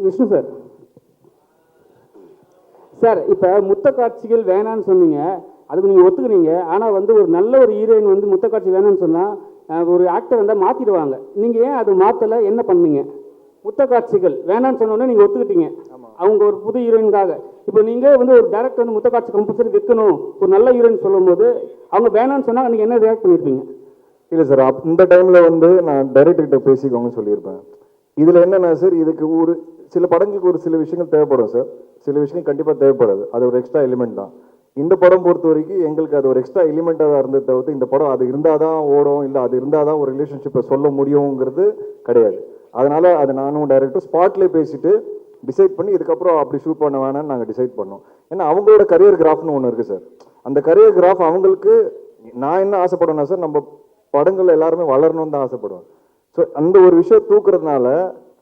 [SPEAKER 15] விஷ்ணு சார், சார் இப்போ முத்த காட்சிகள் வேணான்னு சொன்னீங்க, அதுக்கு நீங்கள் ஒத்துக்குறீங்க. ஆனால் வந்து ஒரு நல்ல ஒரு ஹீரோயின் வந்து முத்த காட்சி வேணான்னு சொன்னால் ஒரு ஆக்டர் வந்தால் மாற்றிடுவாங்க. நீங்கள் ஏன் அது மாற்றலை, என்ன பண்ணீங்க? முத்த காட்சிகள் வேணான்னு சொன்னோன்னே நீங்கள் ஒத்துக்கிட்டீங்க, அவங்க ஒரு புது ஹீரோயினுக்காக. இப்போ நீங்கள் வந்து ஒரு டேரக்டர் வந்து முத்த காட்சி கம்பல்சரி வைக்கணும் ஒரு நல்ல ஹீரோயின் சொல்லும் போது அவங்க வேணான்னு சொன்னால் நீங்கள் என்ன ரியாக்ட் பண்ணியிருப்பீங்க?
[SPEAKER 11] இல்லை சார், இந்த டைமில் வந்து நான் டைரக்டர்கிட்ட பேசிக்கோங்கன்னு சொல்லியிருப்பேன். இதில் என்னென்னா சார், இதுக்கு ஒரு சில படங்களுக்கு ஒரு சில விஷயங்கள் தேவைப்படும் சார், சில விஷயங்கள் கண்டிப்பாக தேவைப்படாது. அது ஒரு எக்ஸ்ட்ரா எலிமெண்ட் தான். இந்த படம் பொறுத்த வரைக்கும் எங்களுக்கு அது ஒரு எக்ஸ்ட்ரா எலிமெண்ட்டாக தான் இருந்தது தவிர்த்து இந்த படம் அது இருந்தால் தான் ஓடும், இல்லை அது இருந்தால் தான் ஒரு ரிலேஷன்ஷிப்பை சொல்ல முடியுங்கிறது கிடையாது. அதனால் அதை நானும் டைரக்டர் ஸ்பாட்லேயே பேசிட்டு டிசைட் பண்ணி இதுக்கப்புறம் அப்படி ஷூட் பண்ண வேணாம்னு நாங்கள் டிசைட் பண்ணோம். ஏன்னா அவங்களோட கரியர் கிராஃப்னு ஒன்று இருக்குது சார். அந்த கரியர் கிராஃப் அவங்களுக்கு நான் என்ன ஆசைப்படுவேன்னா சார், நம்ம படங்கள் எல்லாருமே வளரணும்னு தான் ஆசைப்படுவேன். ஸோ அந்த ஒரு விஷயம் தூக்குறதுனால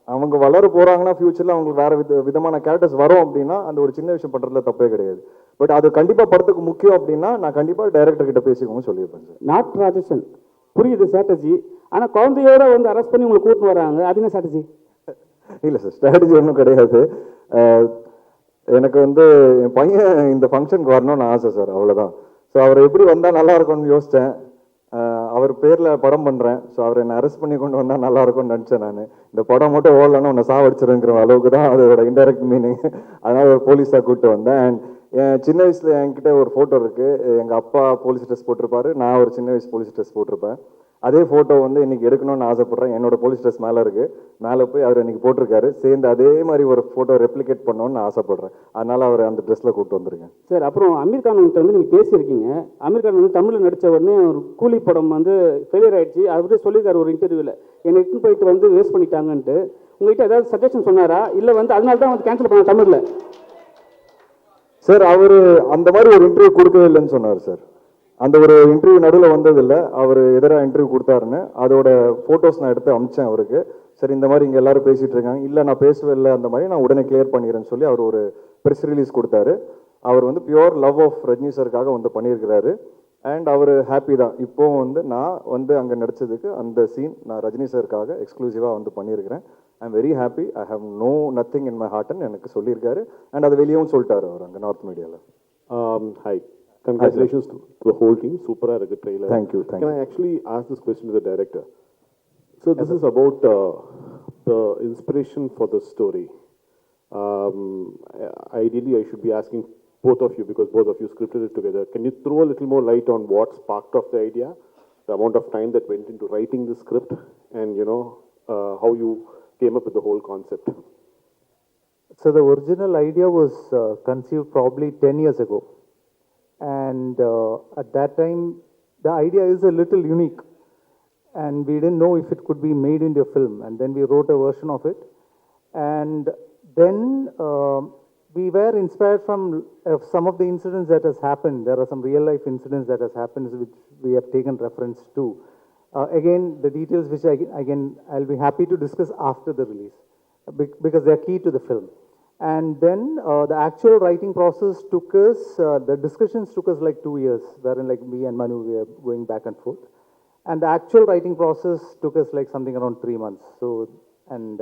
[SPEAKER 11] அவங்க வளர போகிறாங்கன்னா ஃபியூச்சரில் அவங்களுக்கு வேறு விதமான கேரக்டர்ஸ் வரும் அப்படின்னா அந்த ஒரு சின்ன விஷயம் பண்ணுறதுல தப்பே கிடையாது. பட் அது கண்டிப்பாக படத்துக்கு முக்கியம் அப்படின்னா நான் கண்டிப்பாக டைரக்டர் கிட்ட பேசிக்கோங்க சொல்லியிருப்பேன் சார்.
[SPEAKER 15] நாட் ராஜேஷன் புரியுது ஸ்ட்ராட்டஜி, ஆனால் குழந்தையோட வந்து அரெஸ்ட் பண்ணி உங்களை கூட்டின்னு வராங்க, அது என்ன ஸ்ட்ராட்டஜி?
[SPEAKER 11] இல்லை சார், ஸ்ட்ராட்டஜி ஒன்றும் கிடையாது. எனக்கு வந்து என் பையன் இந்த ஃபங்க்ஷனுக்கு வரணும்னு ஆசை சார், அவ்வளோதான். ஸோ அவர் எப்படி வந்தால் நல்லா இருக்கும்னு யோசித்தேன். அவர் பேரில் படம் பண்ணுறேன், ஸோ அவர் என்னை அரெஸ்ட் பண்ணி கொண்டு வந்தால் நல்லா இருக்கும்னு நினச்சேன். நான் இந்த படம் மட்டும் ஓடலன்னா உன்னை சாவடிச்சிருங்கிற அளவுக்கு தான் அதோட இன்டெரக்ட் மீனிங். அதனால் ஒரு போலீஸாக கூப்பிட்டு வந்தேன். அண்ட் என் சின்ன வயசில் என்கிட்ட ஒரு ஃபோட்டோ இருக்குது. எங்கள் அப்பா போலீஸ் ட்ரெஸ் போட்டிருப்பாரு, நான் ஒரு சின்ன வயசு போலீஸ் ட்ரெஸ் போட்டிருப்பேன். அதே ஃபோட்டோ வந்து இன்னைக்கு எடுக்கணும்னு ஆசைப்பட்றேன். என்னோட போலீஸ் ட்ரெஸ் மேலே இருக்குது, மேலே போய் அவர் இன்னைக்கு போட்டிருக்காரு. சேர்ந்து அதே மாதிரி ஒரு ஃபோட்டோ ரெப்ளிகேட் பண்ணணும்னு நான் ஆசைப்பட்றேன். அதனால அவர் அந்த ட்ரெஸ்ஸில் கூப்பிட்டு வந்திருக்கேன்
[SPEAKER 15] சார். அப்புறம் அமீர் கான் கிட்ட வந்து நீங்கள் பேசியிருக்கீங்க. அமீர் கான் வந்து தமிழில் நடித்த உடனே ஒரு கூலி படம் வந்து ஃபெயிலியர் ஆயிடுச்சு, அவரே சொல்லியிருக்காரு ஒரு இன்டர்வியூவில், என்னை இட்டுன்னு போயிட்டு வந்து வேஸ்ட் பண்ணிட்டாங்கன்ட்டு. உங்கள்கிட்ட ஏதாவது சஜஷன் சொன்னாரா, இல்லை வந்து அதனால தான் வந்து கேன்சல் பண்ண தமிழில்?
[SPEAKER 11] சார் அவர் அந்த மாதிரி ஒரு இன்டர்வியூ கொடுக்கவே இல்லைன்னு சொன்னார் சார். அந்த ஒரு இன்டர்வியூ நடுவில் வந்ததில்லை, அவர் எதிராக இன்டர்வியூ கொடுத்தாருன்னு அதோட ஃபோட்டோஸ் நான் எடுத்து அமிச்சேன் அவருக்கு. சரி இந்த மாதிரி இங்கே எல்லாரும் பேசிகிட்டு இருக்காங்க, இல்லை நான் பேசவே இல்லை, அந்த மாதிரி நான் உடனே கிளியர் பண்ணிடுறேன்னு சொல்லி அவர் ஒரு ப்ரெஸ் ரிலீஸ் கொடுத்தாரு. அவர் வந்து பியோர் லவ் ஆஃப் ரஜினி சாருக்காக வந்து பண்ணியிருக்கிறாரு. அண்ட் அவர் ஹாப்பி தான். இப்போவும் வந்து நான் வந்து அங்கே நடித்ததுக்கு அந்த சீன் நான் ரஜினி சாருக்காக எக்ஸ்க்ளூசிவாக வந்து பண்ணியிருக்கிறேன். I am very happy. I have nothing in my ஹார்ட்னு எனக்கு சொல்லியிருக்காரு. அண்ட் அது வெளியவும் சொல்லிட்டாரு அவர் அங்கே நார்த் மீடியாவில்.
[SPEAKER 9] Hi, congratulations to the whole team. Super trailer.
[SPEAKER 11] Thank you.
[SPEAKER 9] Can I actually ask this question to the director? So this is about the inspiration for the story. Ideally, I should be asking both of you, because both of you scripted it together. Can you throw a little more light on what sparked off the idea, the amount of time that went into writing the script, and how you came up with the whole concept?
[SPEAKER 8] So the original idea was conceived probably 10 years ago. And at that time, the idea is a little unique. And we didn't know if it could be made into a film. And then we wrote a version of it. And then we were inspired from some of the incidents that has happened. There are some real life incidents that has happened which we have taken reference to. Again, the details which I'll be happy to discuss after the release because they are key to the film. And then the actual writing process took us, the discussions took us like 2 years, wherein like me and Manu, we were going back and forth. And the actual writing process took us like something around 3 months. So, and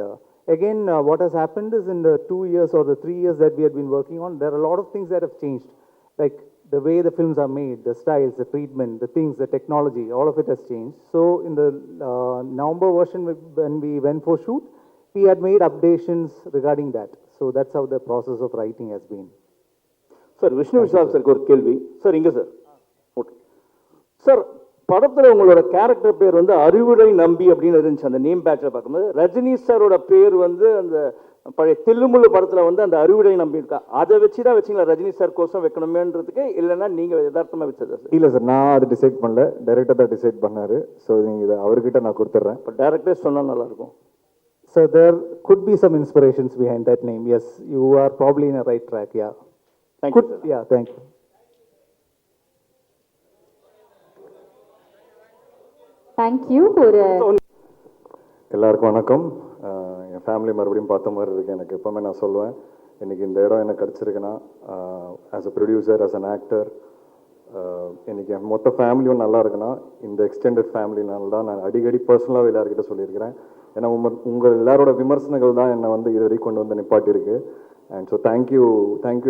[SPEAKER 8] again, what has happened is in the 2 years or the 3 years that we had been working on, there are a lot of things that have changed. Like the way the films are made, the styles, the treatment, the things, the technology, all of it has changed. So in the November version, when we went for shoot, we had made updations regarding that. So that's how the process of writing has been.
[SPEAKER 16] Sir Vishnu Vishal சாருக்கு ஒரு கேள்வி sir. இங்கே sir okay sir, படத்தில் உங்களோட character பேர் வந்து அறிவுடை நம்பி அப்படின்னு இருந்துச்சு அந்த நேம் பேட்சில் பார்க்கும்போது. ரஜினி சாரோட பேர் வந்து அந்த பழைய தில்லுமுள்ளு படத்தில் வந்து அந்த அறிவுடை நம்பி இருக்கா, அதை வச்சு தான் வச்சிங்களா ரஜினி சார் கோசம் வைக்கணுமேன்றதுக்கு, இல்லைன்னா நீங்கள் யதார்த்தமாக வச்சதா சார்?
[SPEAKER 11] இல்லை சார், நான் அது டிசைட் பண்ணல, டைரக்டர் தான் டிசைட் பண்ணார். ஸோ நீங்கள் இதை அவர்கிட்ட நான் கொடுத்துட்றேன்.
[SPEAKER 16] இப்போ டைரக்டரே சொன்னால் நல்லாயிருக்கும்.
[SPEAKER 8] So there could be some inspirations behind that name. Yes, you are probably in a right track. Yeah.
[SPEAKER 16] Thank you, sir.
[SPEAKER 8] Yeah, thank you.
[SPEAKER 3] Thank you for
[SPEAKER 11] எல்லாருக்கும் வணக்கம். என் ஃபேமிலி மறுபடியும் பார்த்த மாதிரி இருக்குது எனக்கு. எப்போவுமே நான் சொல்லுவேன், இன்றைக்கி இந்த இடம் எனக்கு கிடச்சிருக்குன்னா as a producer, as an actor, இன்றைக்கி என் மொத்த ஃபேமிலியும் நல்லா இருக்குன்னா இந்த எக்ஸ்டெண்டட் ஃபேமிலினால தான். நான் அடிக்கடி பர்சனலாக எல்லாருக்கிட்ட சொல்லியிருக்கிறேன். ஏன்னா உங்கள் எல்லாரோட விமர்சனங்கள் தான் என்னை வந்து இது வரைக்கும் கொண்டு வந்து நிப்பாட்டியிருக்கு. And so thank you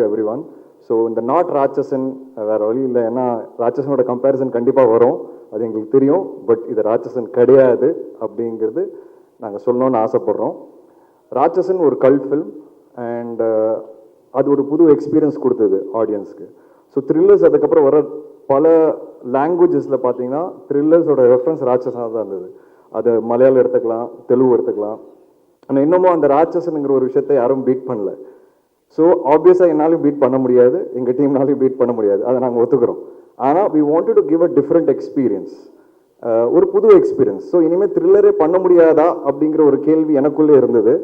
[SPEAKER 11] everyone. So இந்த நாட் ராட்சசன் வேறு வழி இல்லை, ஏன்னா ராட்சசனோட கம்பேரிசன் கண்டிப்பாக வரும், அது எங்களுக்கு தெரியும். பட் இது ராட்சசன் கிடையாது அப்படிங்கிறது நாங்கள் சொல்லணும்னு ஆசைப்பட்றோம். ராட்சசன் ஒரு கல்ட் ஃபில்ம் அண்ட் அது ஒரு புது எக்ஸ்பீரியன்ஸ் கொடுத்தது ஆடியன்ஸ்க்கு. ஸோ த்ரில்லர்ஸ் அதுக்கப்புறம் வர பல லாங்குவேஜஸில் பார்த்தீங்கன்னா த்ரில்லர்ஸோட ரெஃபரன்ஸ் ராட்சசனாக தான் இருந்தது. அது மலையாளம் எடுத்துக்கலாம், தெலுங்கு எடுத்துக்கலாம். ஆனால் இன்னமும் அந்த ராட்சசனுங்கிற ஒரு விஷயத்தை யாரும் பீட் பண்ணல. ஸோ ஆப்வியஸாக என்னாலையும் பீட் பண்ண முடியாது, எங்கள் டீம்னாலையும் பீட் பண்ண முடியாது, அதை நாங்கள் ஒத்துக்கிறோம். ஆனால் we wanted to give a different experience, ஒரு புது எக்ஸ்பீரியன்ஸ். ஸோ இனிமேல் த்ரில்லரே பண்ண முடியாதா அப்படிங்கிற ஒரு கேள்வி எனக்குள்ளே இருந்தது.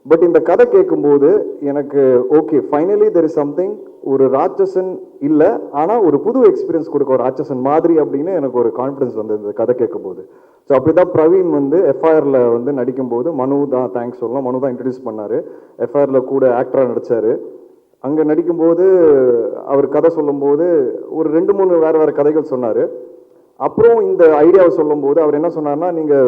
[SPEAKER 11] பட் இந்த கதை கேட்கும்போது எனக்கு okay, finally there is something, ஒரு ராட்சசன் இல்லை ஆனால் ஒரு புது எக்ஸ்பீரியன்ஸ் கொடுக்க ஒரு ராட்சசன் மாதிரி அப்படின்னு எனக்கு ஒரு கான்ஃபிடன்ஸ் வந்து இந்த கதை கேட்கும்போது. ஸோ அப்படி தான் பிரவீன் வந்து எஃப்ஐஆரில் வந்து நடிக்கும்போது மனு தான் தேங்க்ஸ் சொல்லலாம், மனு தான் இன்ட்ரடியூஸ் பண்ணார். எஃப்ஐஆரில் கூட ஆக்டராக நடித்தார். அங்கே நடிக்கும்போது அவர் கதை சொல்லும்போது ஒரு 2-3 வேறு கதைகள் சொன்னார். அப்புறம் இந்த ஐடியாவை சொல்லும்போது அவர் என்ன சொன்னார்னா, நீங்கள்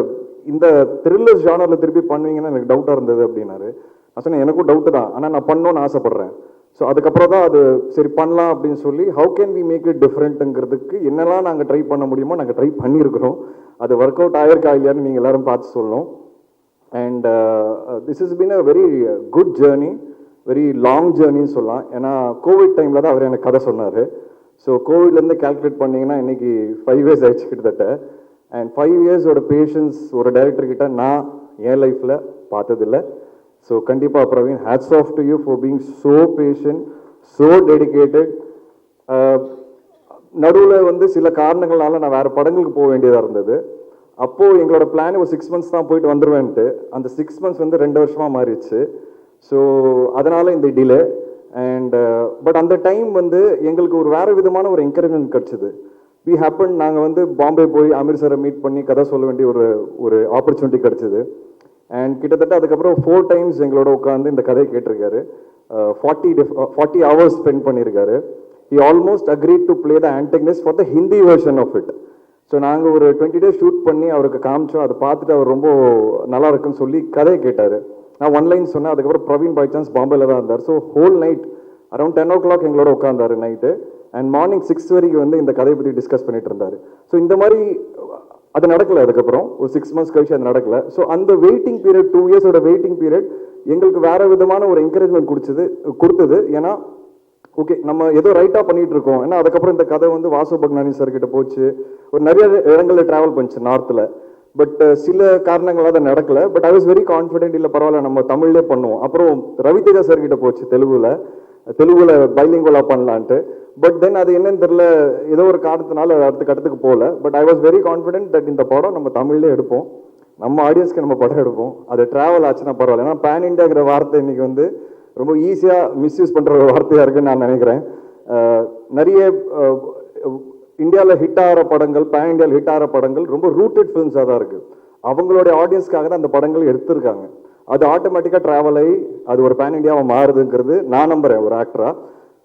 [SPEAKER 11] இந்த த்ரில்லர் ஜானரில் திருப்பி பண்ணுவீங்கன்னா எனக்கு டவுட்டாக இருந்தது அப்படின்னாரு. நான் சொன்னேன் எனக்கும் டவுட்டு தான், ஆனால் நான் பண்ணணும்னு ஆசைப்பட்றேன். ஸோ அதுக்கப்புறம் தான் அது சரி பண்ணலாம் அப்படின்னு சொல்லி how can we make it டிஃப்ரெண்ட்டுங்கிறதுக்கு என்னெல்லாம் நாங்கள் ட்ரை பண்ண முடியுமோ நாங்கள் ட்ரை பண்ணியிருக்கிறோம். அது ஒர்க் அவுட் ஆகிருக்கா இல்லையான்னு நீங்கள் எல்லோரும் பார்த்து சொல்லணும். And this is been a very good journey, very long ஜேர்னின்னு சொல்லலாம். ஏன்னா கோவிட் டைமில் தான் அவர் எனக்கு கதை சொன்னார். ஸோ கோவிட்லேருந்து கால்குலேட் பண்ணிங்கன்னா இன்றைக்கி 5 years ஆயிடுச்சு கிட்டத்தட்ட. அண்ட் 5 yearsோட பேஷன்ஸ் ஒரு டைரக்டர்கிட்ட நான் என் லைஃப்பில் பார்த்ததில்லை. ஸோ கண்டிப்பாக Praveen, hats off to you for being so patient, so dedicated. நடுவில் வந்து சில காரணங்களால நான் வேறு படங்களுக்கு போக வேண்டியதாக இருந்தது. அப்போது எங்களோட பிளான் ஒரு 6 months தான் போயிட்டு வந்துடுவேன்ட்டு, அந்த 6 months வந்து 2 வருஷமாக மாறிடுச்சு. ஸோ அதனால் இந்த டிலே. அண்ட் பட் அந்த டைம் வந்து எங்களுக்கு ஒரு வேறு விதமான ஒரு என்கரேஜ்மெண்ட் கிடச்சிது. வி ஹேப்பன், நாங்கள் வந்து பாம்பே போய் அமீர் சாரை மீட் பண்ணி கதை சொல்ல வேண்டிய ஒரு ஆப்பர்ச்சுனிட்டி கிடச்சிது. அண்ட் கிட்டத்தட்ட அதுக்கப்புறம் 4 times எங்களோட உட்காந்து இந்த கதையை கேட்டிருக்காரு. 40 hours ஸ்பெண்ட் பண்ணியிருக்காரு. he almost agreed to play the antagonist for the Hindi version of it. So நாங்கள் ஒரு 20 days ஷூட் பண்ணி அவருக்கு காமிச்சோம். அதை பார்த்துட்டு அவர் ரொம்ப நல்லா இருக்குன்னு சொல்லி கதையை கேட்டார். நான் 1 line சொன்னேன். அதுக்கப்புறம் பிரவீன் பை சான்ஸ் பாம்பேல தான் இருந்தார். So whole night around 10 o'clock எங்களோட உட்காந்தார் நைட்டு. அண்ட் மார்னிங் 6 வரைக்கும் வந்து இந்த கதையை பற்றி டிஸ்கஸ் பண்ணிட்டு இருந்தார். ஸோ இந்த மாதிரி அது நடக்கலை. அதுக்கப்புறம் ஒரு 6 months கழிச்சு அது நடக்கலை. ஸோ அந்த வெயிட்டிங் பீரியட், 2 yearsோட வெயிட்டிங் பீரியட் எங்களுக்கு வேற விதமான ஒரு என்கரேஜ்மெண்ட் கொடுத்தது. ஏன்னா ஓகே நம்ம ஏதோ ரைட்டாக பண்ணிட்டு இருக்கோம். ஏன்னா அதுக்கப்புறம் இந்த கதை வந்து வாசு பக்னானி சார் கிட்ட போச்சு, ஒரு நிறைய இடங்களில் ட்ராவல் பண்ணிச்சு நார்த்தில். பட் சில காரணங்களால் அதை நடக்கல. But I was very confident, இல்லை பரவாயில்ல நம்ம தமிழ்லேயே பண்ணுவோம். அப்புறம் ரவிதேஜா சார் கிட்ட போச்சு தெலுங்குல பைலிங்குவலாக பண்ணலான்ட்டு. பட் தென் அது என்னன்னு தெரியல, ஏதோ ஒரு காரணத்தினால அடுத்த கட்டத்துக்கு போகல. But I was very confident that இந்த படம் நம்ம தமிழ்லேயே எடுப்போம், நம்ம ஆடியன்ஸ்க்கு நம்ம படம் எடுப்போம், அது ட்ராவல் ஆச்சுன்னா பரவாயில்ல. ஏன்னா பேன் இண்டியாங்கிற வார்த்தை இன்னைக்கு வந்து ரொம்ப ஈஸியாக மிஸ்யூஸ் பண்ணுற ஒரு வார்த்தையாக இருக்குன்னு நான் நினைக்கிறேன். நிறைய இந்தியாவில் ஹிட் ஆகிற படங்கள், பேன் இண்டியாவில் ஹிட் ஆகிற படங்கள் ரொம்ப ரூட்டட் ஃபிலிம்ஸாக தான் இருக்குது. அவங்களுடைய ஆடியன்ஸ்க்காக தான் அந்த படங்கள் எடுத்திருக்காங்க. அது ஆட்டோமேட்டிக்காக ட்ராவல் ஆகி அது ஒரு பேன் இண்டியாவை மாறுதுங்கிறது நான் நம்புகிறேன் ஒரு ஆக்டராக.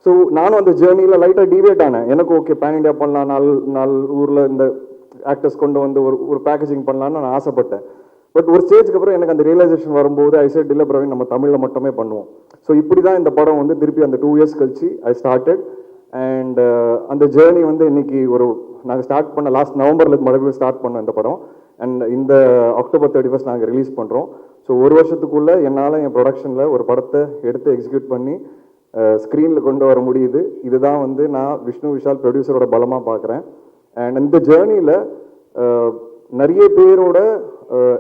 [SPEAKER 11] ஸோ நானும் அந்த ஜேர்னியில் லைட்டாக டிவேட் ஆனேன். எனக்கு ஓகே பேன் இண்டியா பண்ணலாம், நாலு ஊரில் இந்த ஆக்டர்ஸ் கொண்டு வந்து ஒரு பேக்கேஜிங் பண்ணலான்னு நான் ஆசைப்பட்டேன். பட் ஒரு ஸ்டேஜ்க்கு அப்புறம் எனக்கு அந்த ரியலைசேஷன் வரும்போது ஐ செட் இல்லை பிரவீன், நம்ம தமிழில் மட்டுமே பண்ணுவோம். ஸோ இப்படி தான் இந்த படம் வந்து திருப்பி அந்த 2 years கழிச்சு ஐ ஸ்டார்டட். அண்ட் அந்த ஜேர்னி வந்து இன்னைக்கு நாங்கள் ஸ்டார்ட் பண்ண லாஸ்ட் நவம்பரில் மறுபடியும் ஸ்டார்ட் பண்ணோம் இந்த படம். அண்ட் இந்த October 31st நாங்கள் ரிலீஸ் பண்ணுறோம். ஸோ ஒரு வருஷத்துக்குள்ளே என்னால் என் ப்ரொடக்ஷனில் ஒரு படத்தை எடுத்து எக்ஸிக்யூட் பண்ணி ஸ்க்ரீனில் கொண்டு வர முடியுது. இதுதான் வந்து நான் விஷ்ணு விஷால் ப்ரொடியூசரோட பலமாக பார்க்குறேன். அண்ட் இந்த ஜேர்னியில் நிறைய பேரோட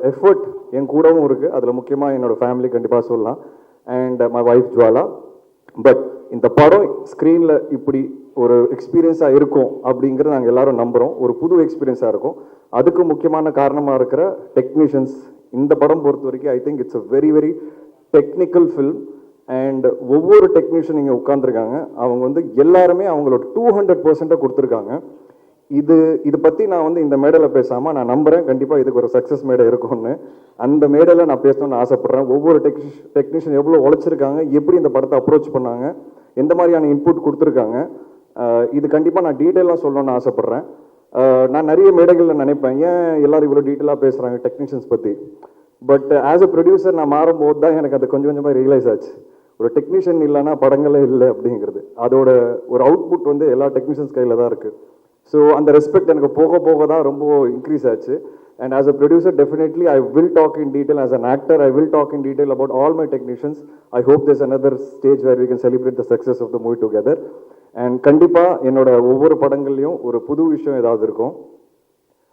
[SPEAKER 11] எஃபர்ட் என் கூடவும் இருக்குது. அதில் முக்கியமாக என்னோடய ஃபேமிலி கண்டிப்பாக சொல்லலாம், and my wife Jwala. But இந்த படம் ஸ்க்ரீனில் இப்படி ஒரு எக்ஸ்பீரியன்ஸாக இருக்கும் அப்படிங்கிறத நாங்கள் எல்லாரும் நம்புகிறோம். ஒரு புது எக்ஸ்பீரியன்ஸாக இருக்கும். அதுக்கு முக்கியமான காரணமாக இருக்கிற டெக்னீஷியன்ஸ். இந்த படம் பொறுத்த வரைக்கும் I think it's a very very technical film. And ஒவ்வொரு டெக்னீஷியன் இங்கே உட்காந்துருக்காங்க, அவங்க வந்து எல்லாருமே அவங்களோட 200% கொடுத்துருக்காங்க. இது பற்றி நான் வந்து இந்த மேடையில் பேசாமல் நான் நம்புகிறேன் கண்டிப்பாக இதுக்கு ஒரு சக்ஸஸ் மேடை இருக்கும்னு. அந்த மேடையில் நான் பேசணும்னு ஆசைப்பட்றேன். ஒவ்வொரு டெக்னீஷியன் எவ்வளோ உழைச்சிருக்காங்க, எப்படி இந்த படத்தை அப்ரோச் பண்ணாங்க, எந்த மாதிரியான இன்புட் கொடுத்துருக்காங்க, இது கண்டிப்பாக நான் டீட்டெயிலாக சொல்லணும்னு ஆசைப்பட்றேன். நான் நிறைய மேடைகளில் நினைப்பேன், ஏன் எல்லோரும் இவ்வளோ டீட்டெயிலாக பேசுகிறாங்க டெக்னீஷியன்ஸ் பற்றி. பட் ஆஸ் அ ப்ரொடியூசர் நான் மாறும்போது தான் எனக்கு அது கொஞ்சம் கொஞ்சமாக ரியலைஸ் ஆச்சு. ஒரு டெக்னீஷியன் இல்லைன்னா படங்களே இல்லை அப்படிங்கிறது. அதோட ஒரு அவுட்புட் வந்து எல்லா டெக்னீஷியன்ஸ் கையில் தான் இருக்குது. ஸோ அந்த ரெஸ்பெக்ட் எனக்கு போக போக தான் ரொம்ப இன்க்ரீஸ் ஆச்சு. And as a producer definitely I will talk in detail. As an actor I will talk in detail about all my technicians. I hope there's another stage where we can celebrate the success of the movie together. And கண்டிப்பாக என்னோட ஒவ்வொரு படங்கள்லையும் ஒரு புது விஷயம் ஏதாவது இருக்கும்,